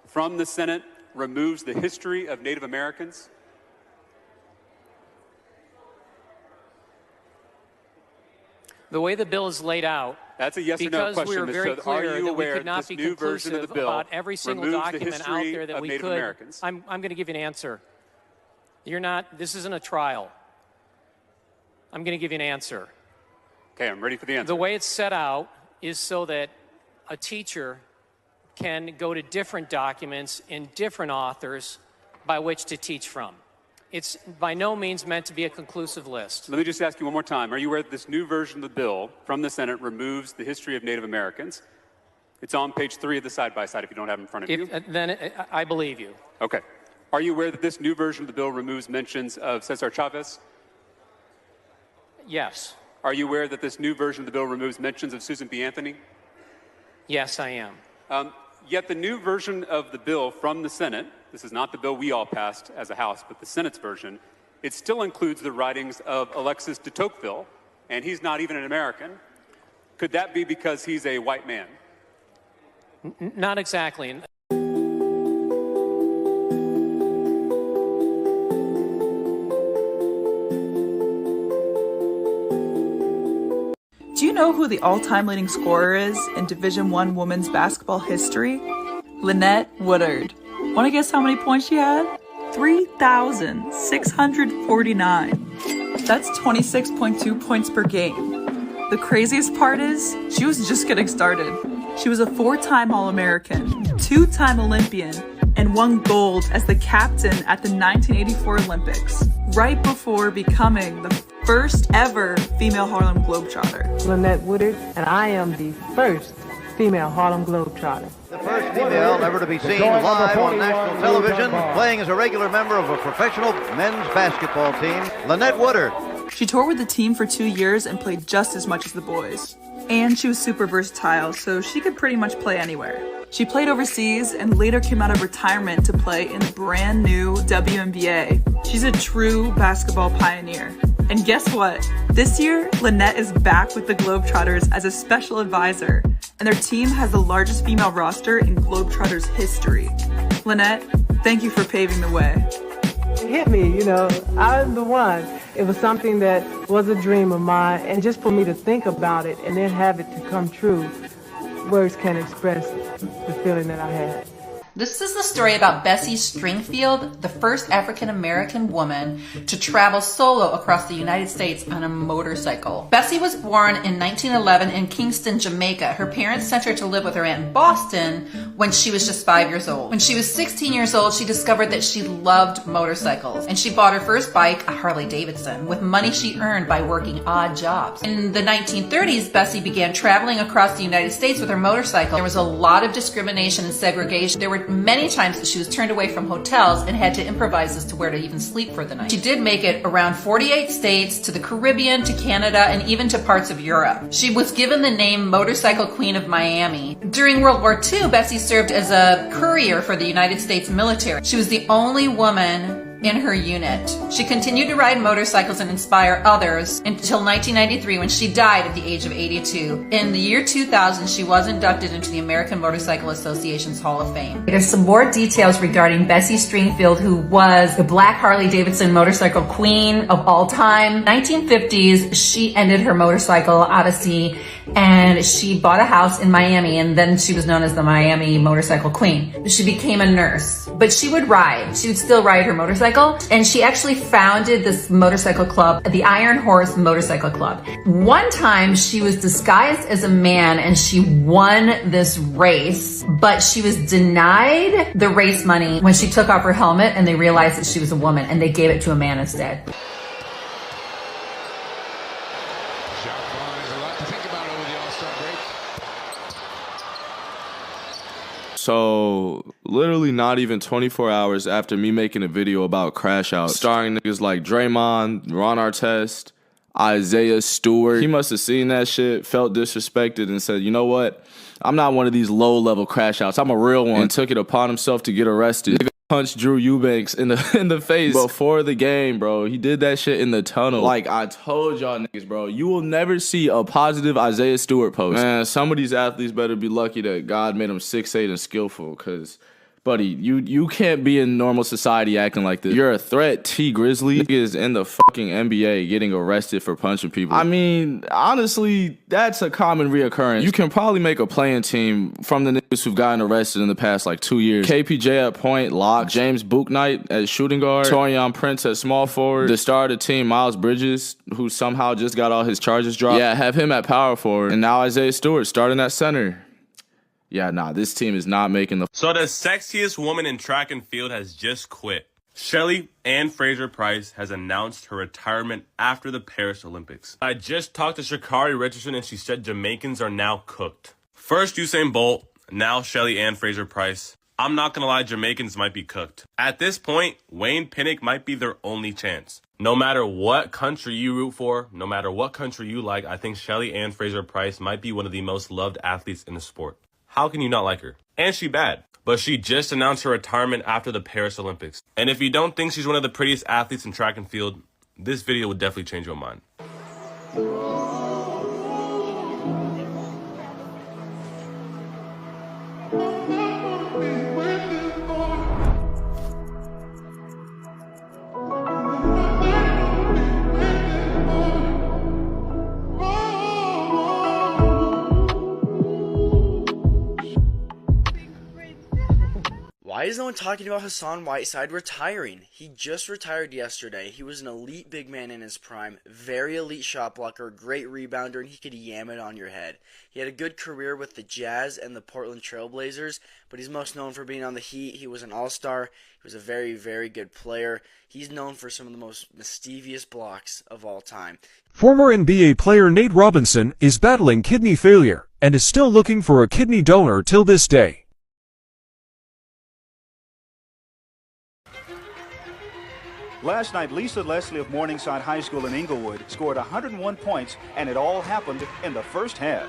from the Senate removes the history of Native Americans? The way the bill is laid out, that's a yes or no question. Because we were very clear that we could not be new version of conclusive the bill about every single document out there that we Native could. Americans? I'm going to give you an answer. You're not. This isn't a trial. I'm going to give you an answer. Okay, I'm ready for the answer. The way it's set out is so that a teacher can go to different documents in different authors by which to teach from. It's by no means meant to be a conclusive list. Let me just ask you one more time. Are you aware that this new version of the bill from the Senate removes the history of Native Americans? It's on page 3 of the side-by-side if you don't have it in front of you. Then I believe you. Okay. Are you aware that this new version of the bill removes mentions of Cesar Chavez? Yes. Are you aware that this new version of the bill removes mentions of Susan B. Anthony? Yes, I am. Yet the new version of the bill from the Senate, this is not the bill we all passed as a House, but the Senate's version, it still includes the writings of Alexis de Tocqueville, and he's not even an American. Could that be because he's a white man? Not exactly. Do you know who the all-time leading scorer is in Division I women's basketball history? Lynette Woodard. Want to guess how many points she had? 3,649. That's 26.2 points per game. The craziest part is, she was just getting started. She was a 4-time All-American, 2-time Olympian, and won gold as the captain at the 1984 Olympics, right before becoming the first ever female Harlem Globetrotter. Lynette Woodard, and I am the first female Harlem Globetrotter. The first female ever to be seen live on national television, playing as a regular member of a professional men's basketball team, Lynette Woodard. She toured with the team for 2 years and played just as much as the boys. And she was super versatile, so she could pretty much play anywhere. She played overseas and later came out of retirement to play in the brand new WNBA. She's a true basketball pioneer. And guess what? This year, Lynette is back with the Globetrotters as a special advisor, and their team has the largest female roster in Globetrotters history. Lynette, thank you for paving the way. It hit me, I'm the one. It was something that was a dream of mine, and just for me to think about it and then have it to come true, words can't express the feeling that I had. This is the story about Bessie Stringfield, the first African-American woman to travel solo across the United States on a motorcycle. Bessie was born in 1911 in Kingston, Jamaica. Her parents sent her to live with her aunt in Boston when she was just 5 years old. When she was 16 years old, she discovered that she loved motorcycles, and she bought her first bike, a Harley Davidson, with money she earned by working odd jobs. In the 1930s, Bessie began traveling across the United States with her motorcycle. There was a lot of discrimination and segregation. There were many times that she was turned away from hotels and had to improvise as to where to even sleep for the night. She did make it around 48 states, to the Caribbean, to Canada, and even to parts of Europe. She was given the name Motorcycle Queen of Miami. During World War II, Bessie served as a courier for the United States military. She was the only woman in her unit. She continued to ride motorcycles and inspire others until 1993, when she died at the age of 82. In the year 2000, she was inducted into the American Motorcycle Association's Hall of Fame. There's some more details regarding Bessie Stringfield, who was the Black Harley-Davidson motorcycle queen of all time. 1950s, she ended her motorcycle odyssey and she bought a house in Miami, and then she was known as the Miami Motorcycle Queen. She became a nurse, but she would ride. She would still ride her motorcycle, and she actually founded this motorcycle club, the Iron Horse Motorcycle Club. One time she was disguised as a man and she won this race, but she was denied the race money when she took off her helmet and they realized that she was a woman, and they gave it to a man instead. So, literally not even 24 hours after me making a video about Crash Out, starring niggas like Draymond, Ron Artest, Isaiah Stewart, he must have seen that shit, felt disrespected, and said, you know what? I'm not one of these low-level crash outs. I'm a real one. And took it upon himself to get arrested. Nigga punched Drew Eubanks in the face before the game, bro. He did that shit in the tunnel. Like I told y'all niggas, bro, you will never see a positive Isaiah Stewart post. Man, some of these athletes better be lucky that God made them 6'8" and skillful, because buddy, you can't be in normal society acting like this. You're a threat. T Grizzly is in the fucking NBA getting arrested for punching people. I mean, honestly, that's a common reoccurrence. You can probably make a playing team from the niggas who've gotten arrested in the past like 2 years. KPJ at point, lock. James Bouknight at shooting guard. Torian Prince at small forward. The star of the team, Miles Bridges, who somehow just got all his charges dropped. Yeah, have him at power forward. And now Isaiah Stewart starting at center. Yeah, nah, this team is not making the... So the sexiest woman in track and field has just quit. Shelly Ann Fraser-Pryce has announced her retirement after the Paris Olympics. I just talked to Sha'Carri Richardson and she said Jamaicans are now cooked. First Usain Bolt, now Shelly Ann Fraser-Pryce. I'm not gonna lie, Jamaicans might be cooked. At this point, Wayne Pinnock might be their only chance. No matter what country you root for, no matter what country you like, I think Shelly Ann Fraser-Pryce might be one of the most loved athletes in the sport. How can you not like her? And she bad. But she just announced her retirement after the Paris Olympics. And if you don't think she's one of the prettiest athletes in track and field, this video would definitely change your mind. Why is no one talking about Hassan Whiteside retiring? He just retired yesterday. He was an elite big man in his prime, very elite shot blocker, great rebounder, and he could yam it on your head. He had a good career with the Jazz and the Portland Trailblazers, but he's most known for being on the Heat. He was an all-star. He was a very, very good player. He's known for some of the most mischievous blocks of all time. Former NBA player Nate Robinson is battling kidney failure and is still looking for a kidney donor till this day. Last night, Lisa Leslie of Morningside High School in Inglewood scored 101 points, and it all happened in the first half.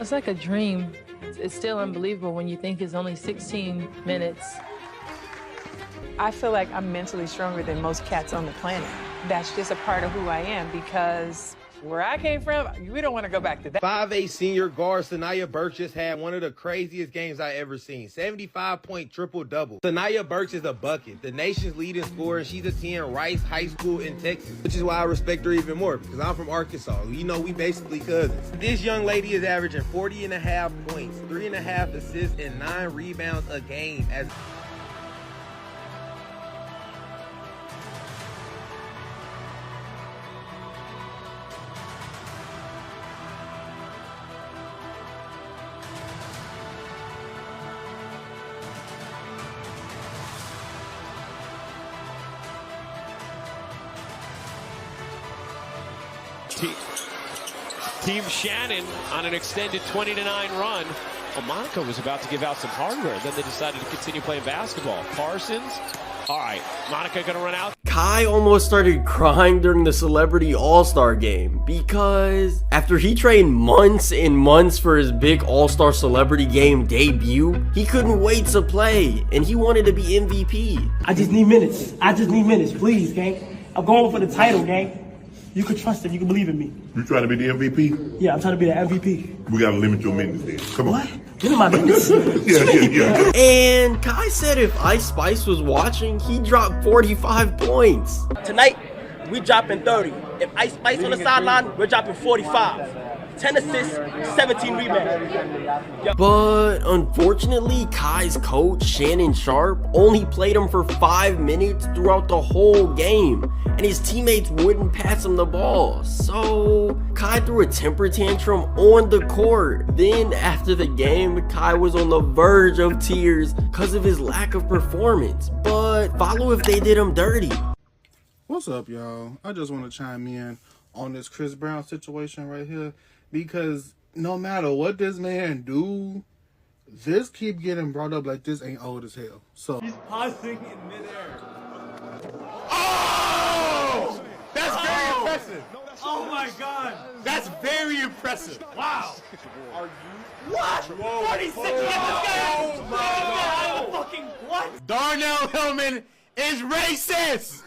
It's like a dream. It's still unbelievable when you think it's only 16 minutes. I feel like I'm mentally stronger than most cats on the planet. That's just a part of who I am, because where I came from, we don't want to go back to that. 5'8" senior guard Sanaya Burks just had one of the craziest games I ever seen. 75-point triple-double. Sanaya Burks is a bucket, the nation's leading scorer, and she's attending Rice High School in Texas, which is why I respect her even more, because I'm from Arkansas. You know, we basically cousins. This young lady is averaging 40.5 points, 3.5 assists, and 9 rebounds a game as... Team Shannon on an extended 20-9 run. Well, Monaco was about to give out some hardware. Then they decided to continue playing basketball. Parsons. All right, Monaco going to run out. Kai almost started crying during the Celebrity All-Star game because after he trained months and months for his big All-Star Celebrity Game debut, he couldn't wait to play and he wanted to be MVP. I just need minutes. Please, gang. I'm going for the title, gang. You can trust it. You can believe in me. You trying to be the MVP? Yeah, I'm trying to be the MVP. We gotta limit your minutes then. Come on. What? Limit my minutes? yeah. And Kai said if Ice Spice was watching, he dropped 45 points. Tonight, we dropping 30. If Ice Spice on the sideline, we're dropping 45. 10 assists, 17 rebounds. But unfortunately, Kai's coach, Shannon Sharp, only played him for 5 minutes throughout the whole game, and his teammates wouldn't pass him the ball. So Kai threw a temper tantrum on the court. Then after the game, Kai was on the verge of tears because of his lack of performance. But follow if they did him dirty. What's up, y'all? I just want to chime in on this Chris Brown situation right here, because no matter what this man do, this keep getting brought up like this ain't old as hell. So he's pausing in midair. Oh! That's very impressive. Oh my god. That's very impressive. Wow. Are you? What? Whoa. 46 Whoa. against Oh my god. Fucking what? Darnell Hillman is racist.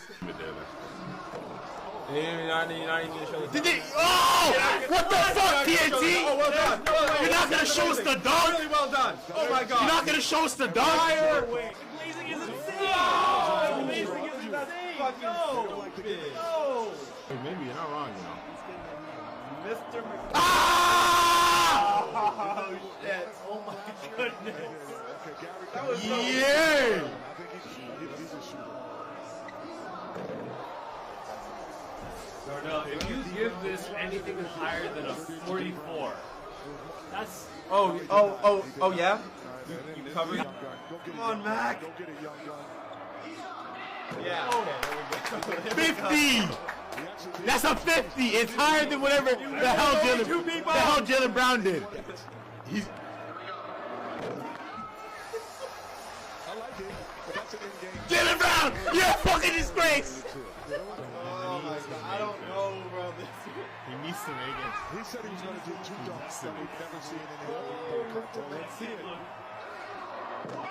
You're not even show the Did they? Oh! What the fuck, TNT? Oh, well done. You're not gonna show us the dunk? Really well done. Oh my god. You're not gonna show us the dunk? Fire. Blazing is insane. Oh, Blazing is insane. No. Hey, maybe you're not wrong, you know. Mr. McCoy. Ah! Oh shit. Oh my goodness. That was so Yeah! No, if you give this anything higher than a 44, that's... Oh yeah? You covered? Come on, Mac. Yeah, okay, there we go. 50! That's a 50! It's higher than whatever the hell Jalen Brown did. He's... Jalen Brown! You're a fucking disgrace! Oh my god, I don't know, bro. He needs to make it. He said he was going to do 2 dunks that we've never seen in the NBA. Let's see it.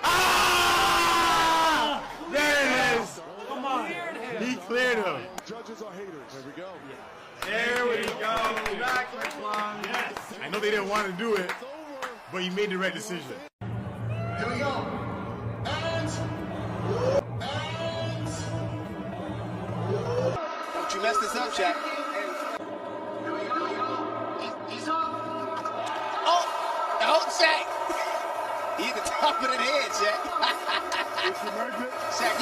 Ah! There it is! Come on. He cleared him. Judges are haters. There we go. There we go. Back McClung. Yes. I know they didn't want to do it, but you made the right decision. Here we go. Don't you mess this up, Shaq. He's up. Oh, Shaq. He's the top of the head, Shaq. Shaq.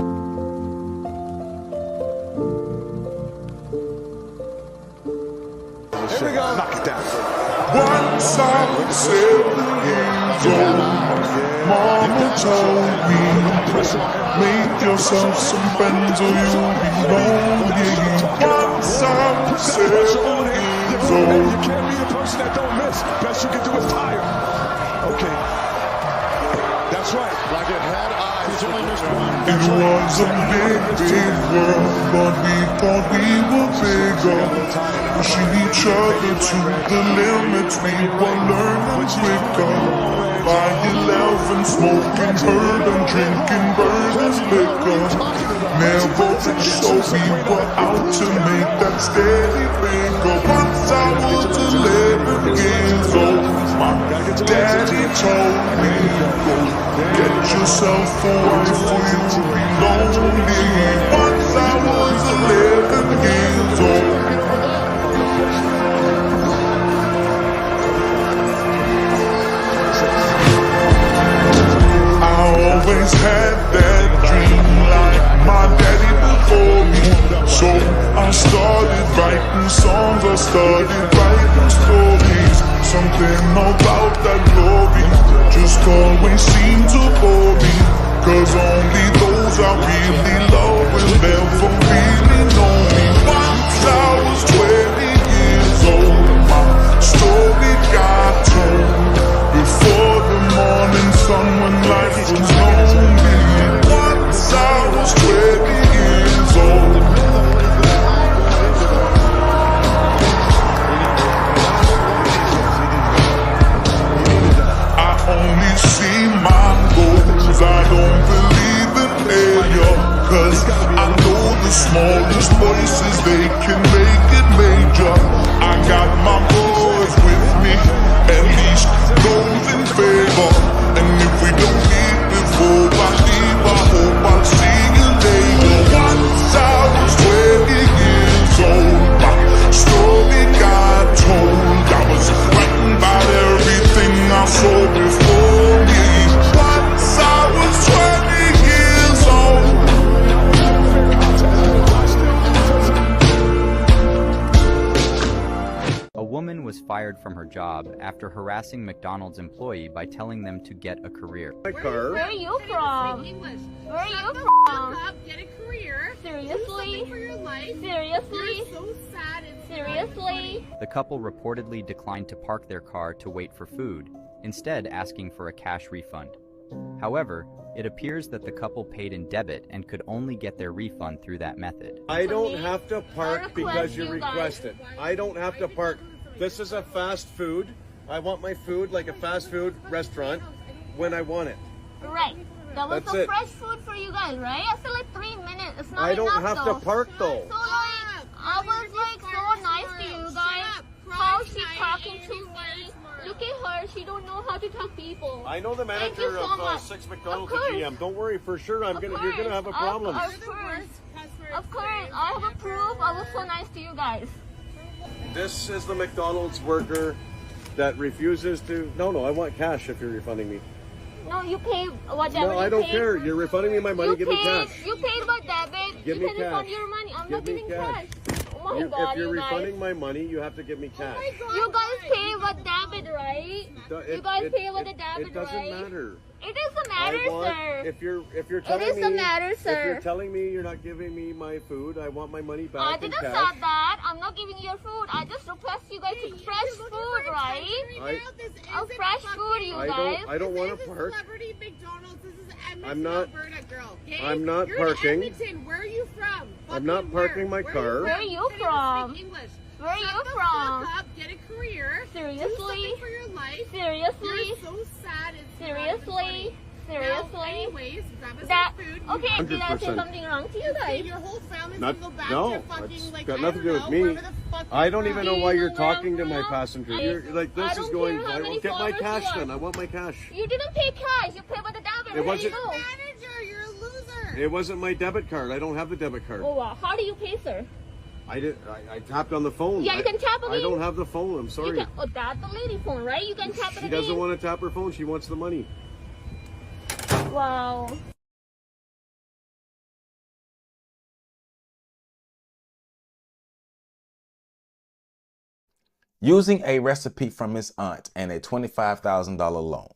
Here we go. Knock it down. Once I was 7 years old, Mama told me, make yourself some friends or you'll be lonely. Once I was 7 years old. You can't be the person that don't miss. Best you can do is tire. Okay. That's right. Like it had eyes. He's only missed one. It was a big, big world, but we thought we were bigger. Pushing each other to the limits, we were learning quicker. By 11, smoking herb and drinking burning liquor. Never rich, so we were out to make that steady figure. Once I was 11 years old, my daddy told me, go get yourself a wife or you'll be lonely. Once I was 11 years old. Always had that dream like my daddy before me. So I started writing songs, I started writing stories. Something about that glory just always seemed to bore me. Cause only those I really love will never really know me. Once I was 20 years old, my story got told. Before the morning sun when life was lonely. Once I was 20 years old. I only see my goals, I don't believe in failure. Cause I know the smallest voices, they can make it major. I got my boys with me, at least those in favor. And if we don't meet before I leave, I hope I'll see you later. Once I was 20 years old, my story got told. I was writing about everything I saw before me. Once I was 20 years old. A woman was fired from her job after harassing McDonald's employee by telling them to get a career. Where are you from? Where are you from? Get a career. Seriously? For your life. Seriously? You're so sad. Seriously? The couple reportedly declined to park their car to wait for food, instead asking for a cash refund. However, it appears that the couple paid in debit and could only get their refund through that method. I don't have to park because you requested. I don't have to park. This is a fast food. I want my food like a fast food restaurant when I want it. Right. That was That's the it. fresh food for you guys, right? I feel like 3 minutes. It's not I don't enough, have though. to park though. So like, I was like so nice to you guys. How she talking to me? Look at her. She don't know how to talk people. I know the Thank you manager so of much. 6 McDonald's Of at course. GM. Don't worry, for sure you're gonna have a problem. Of course, I have a proof. I was so nice to you guys. This is the McDonald's worker that refuses to. No, I want cash if you're refunding me. No, you pay whatever. No, I don't care. You're refunding me my money. Give me cash. You paid by debit. Give you me can refund cash. your money. I'm Give not me giving cash. cash. Oh my God, If you're you guys. refunding my money, you have to give me cash. You guys pay with debit, right? You guys pay with the debit, right? It doesn't matter. It doesn't matter, sir. If you're telling It me, doesn't matter, if sir. you're telling me you're not giving me my food, I want my money back I in didn't cash. say that. I'm not giving you your food. I just request you guys to fresh food, right? Fresh food, you guys. I don't want to park. Celebrity McDonald's. This is Edmonton, I'm not- Alberta, girl. Okay? I'm not You're parking. In Edmonton. Where are you from? I'm not parking my car. Where are you from? English. Where are you Shut the from? fuck up. Get a career. Do Seriously? something for your life. Seriously? You're so sad. It's Seriously? Now, Seriously? anyways, grab us That some food. okay? Did I say 100%. something wrong to you guys? Your whole family's Not, gonna go back no, to fucking, it's like, got I nothing to do don't with know, me. wherever the fuck I you're don't from. even know why you're talking to my passenger. I- You're like, I this don't is going. care how many Get my followers cash you are. then. I want my cash. You didn't pay cash. You paid by the debit. It wasn't- How do you know? Manager, you're a loser. It wasn't my debit card. I don't have the debit card. Oh wow. How do you pay, sir? I tapped on the phone. Yeah, you can tap I again. don't have the phone. I'm You sorry. can, oh, that's the lady phone, right? You can tap it She again. doesn't want to tap her phone. She wants the money. Wow. Using a recipe from his aunt and a $25,000 loan,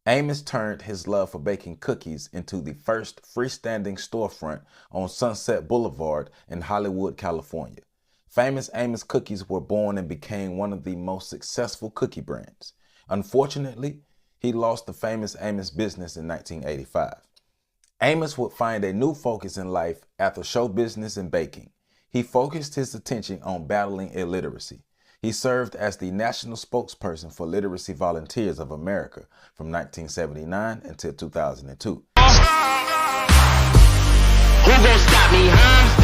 Amos turned his love for baking cookies into the first freestanding storefront on Sunset Boulevard in Hollywood, California. Famous Amos Cookies were born and became one of the most successful cookie brands. Unfortunately, he lost the Famous Amos business in 1985. Amos would find a new focus in life after show business and baking. He focused his attention on battling illiteracy. He served as the national spokesperson for Literacy Volunteers of America from 1979 until 2002. Who gon' stop me, huh?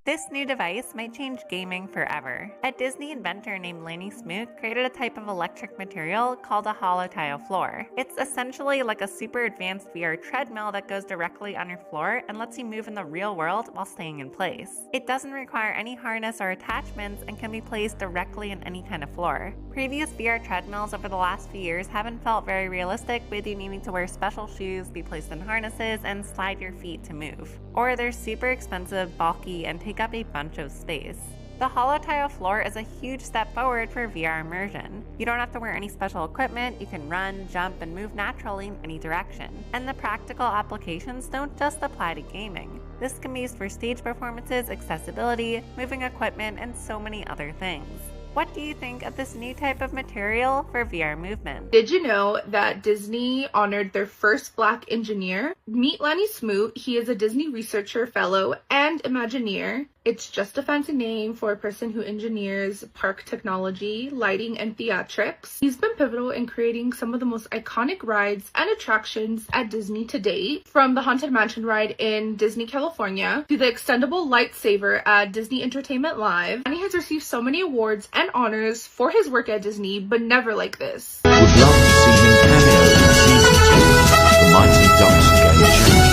This new device might change gaming forever. A Disney inventor named Lanny Smoot created a type of electric material called a hollow tile floor. It's essentially like a super advanced VR treadmill that goes directly on your floor and lets you move in the real world while staying in place. It doesn't require any harness or attachments and can be placed directly in any kind of floor. Previous VR treadmills over the last few years haven't felt very realistic, with you needing to wear special shoes, be placed in harnesses, and slide your feet to move. Or they're super expensive, bulky, and take up a bunch of space. The hollow tile floor is a huge step forward for VR immersion. You don't have to wear any special equipment, you can run, jump, and move naturally in any direction. And the practical applications don't just apply to gaming. This can be used for stage performances, accessibility, moving equipment, and so many other things. What do you think of this new type of material for VR movement? Did you know that Disney honored their first Black engineer? Meet Lanny Smoot. He is a Disney Researcher Fellow and Imagineer. It's just a fancy name for a person who engineers park technology, lighting, and theatrics. He's been pivotal in creating some of the most iconic rides and attractions at Disney to date, from the Haunted Mansion ride in Disney California to the extendable lightsaber at Disney Entertainment Live. Lanny has received so many awards and honors for his work at Disney, but never like this. Would love to see him cameo in season 2 of the Mighty Ducks game show.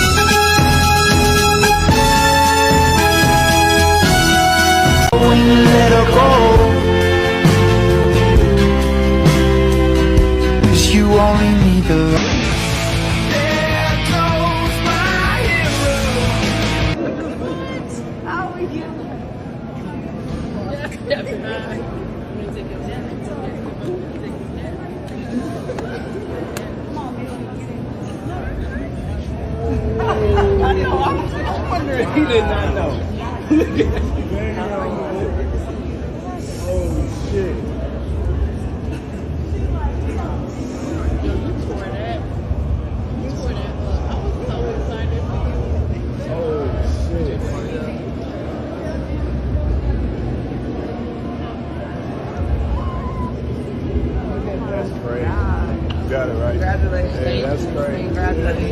When you let her go, 'cause you only need the love. There goes my hero. How are you? I know, I'm wondering, he did not know. Look at that. Oh, shit. Hey, that's great.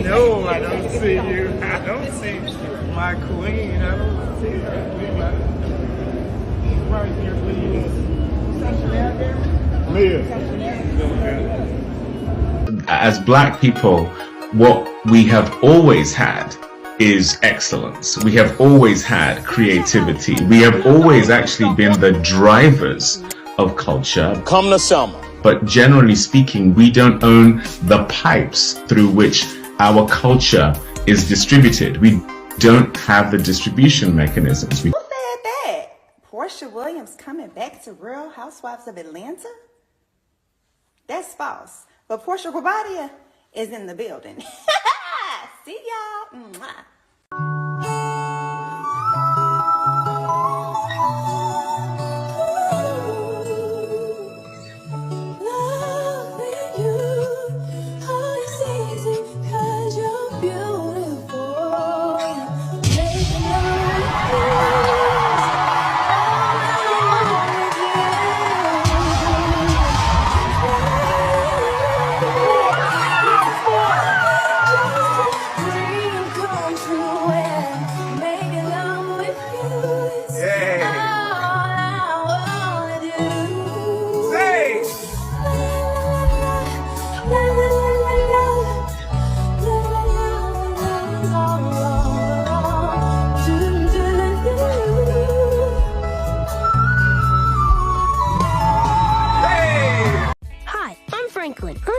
No, I don't see you. I don't see my queen. I don't see her. Right here, please. As black people, what we have always had is excellence. We have always had creativity. We have always actually been the drivers of culture. Come to Selma. But generally speaking, we don't own the pipes through which our culture is distributed. We don't have the distribution mechanisms. Who said that? Portia Williams coming back to Real Housewives of Atlanta? That's false. But Portia Robadia is in the building. See y'all. Mwah.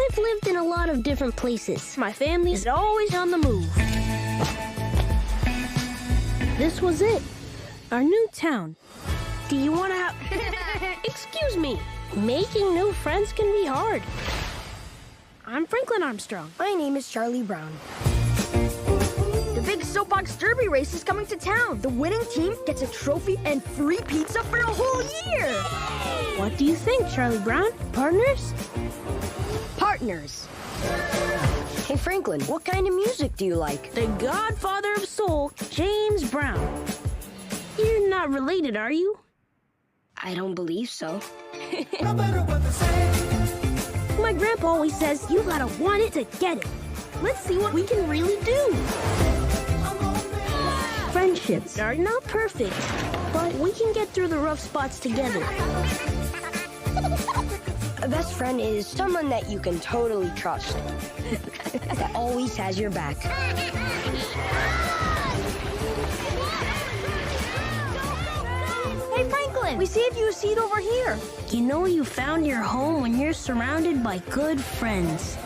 I've lived in a lot of different places. My family is always on the move. This was it. Our new town. Do you want to have... Excuse me. Making new friends can be hard. I'm Franklin Armstrong. My name is Charlie Brown. The big soapbox derby race is coming to town. The winning team gets a trophy and free pizza for a whole year. What do you think, Charlie Brown? Partners? Partners. Hey, Franklin, what kind of music do you like? The godfather of soul, James Brown. You're not related, are you? I don't believe so. My grandpa always says you gotta want it to get it. Let's see what we can really do. Friendships are not perfect, but we can get through the rough spots together. A best friend is someone that you can totally trust. That always has your back. Hey, Franklin, we saved you a seat over here. You know you found your home when you're surrounded by good friends.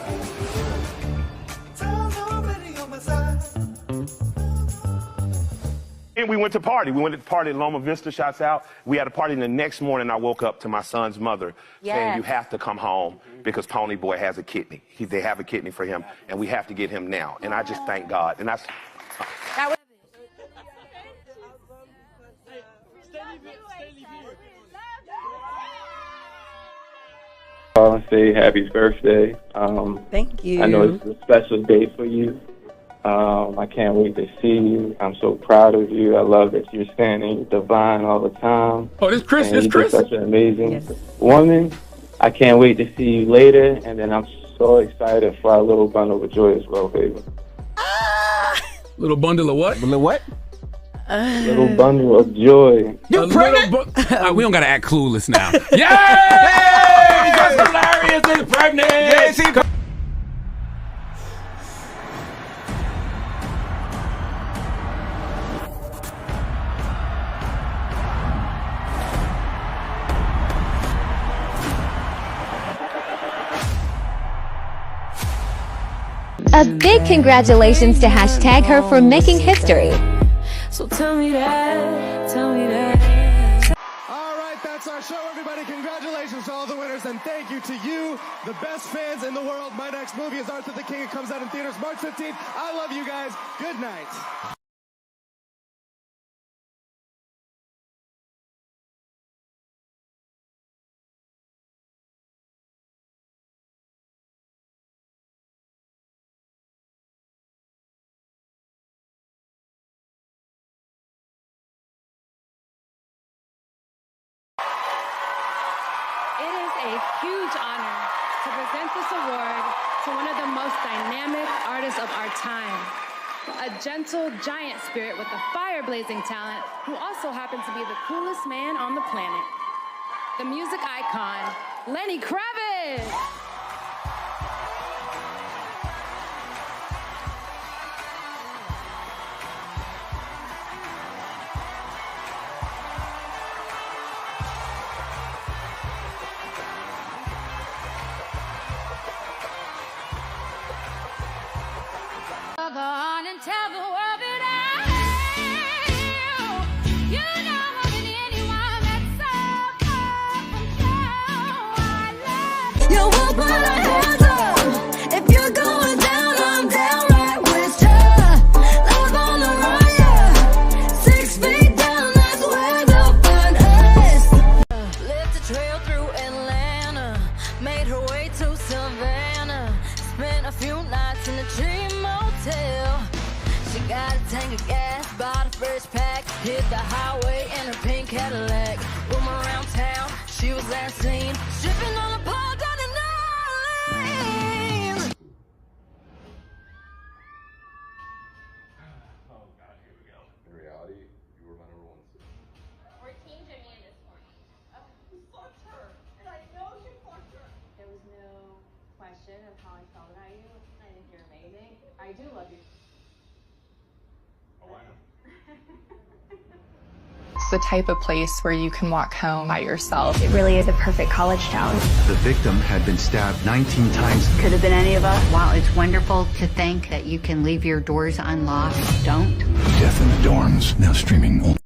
And we went to party. We went to party at Loma Vista, shots out. We had a party, and the next morning I woke up to my son's mother saying, you have to come home because Pony Boy has a kidney. They have a kidney for him, and we have to get him now. And I just thank God. And that's... And say happy birthday. Thank you. I know it's a special day for you. I can't wait to see you. I'm so proud of you. I love that you're standing divine all the time. Oh, this Chris. And This you're Chris. just such an amazing woman. I can't wait to see you later. And then I'm so excited for our little bundle of joy as well, baby. Little bundle of what? Little what? Little bundle of joy. You pregnant? We don't gotta act clueless now. Yay! That's hilarious. They're pregnant. Yeah, see. A big congratulations to hashtag her for making history. So tell me that. All right, that's our show, everybody. Congratulations to all the winners, and thank you to you, the best fans in the world. My next movie is Arthur the King. It comes out in theaters March 15th. I love you guys. Good night. It is a huge honor to present this award to one of the most dynamic artists of our time. A gentle giant spirit with a fire-blazing talent who also happens to be the coolest man on the planet. The music icon, Lenny Kravitz! Go on and tell the world that I am. You know more than anyone that's so up and down. I love you. You will put our hands up. If you're going down, I'm down right with you. Love on the run, yeah. 6 feet down, that's where they'll find us. Left a trail through Atlanta, made her way to Savannah. Spent a few nights in a dream motel. She got a tank of gas, bought a fresh pack, hit the highway in her pink Cadillac. Room around town, she was last seen stripping on a pole down in New Orleans. Oh God, here we go. In reality, you were my number one. We're Team Jimmy in this morning. You fucked her. And I know you fucked her. There was no question of how I felt about you. I think you're amazing. I do love you. Oh, I know. It's the type of place where you can walk home by yourself. It really is a perfect college town. The victim had been stabbed 19 times. Could have been any of us. While it's wonderful to think that you can leave your doors unlocked, don't. Death in the Dorms, now streaming.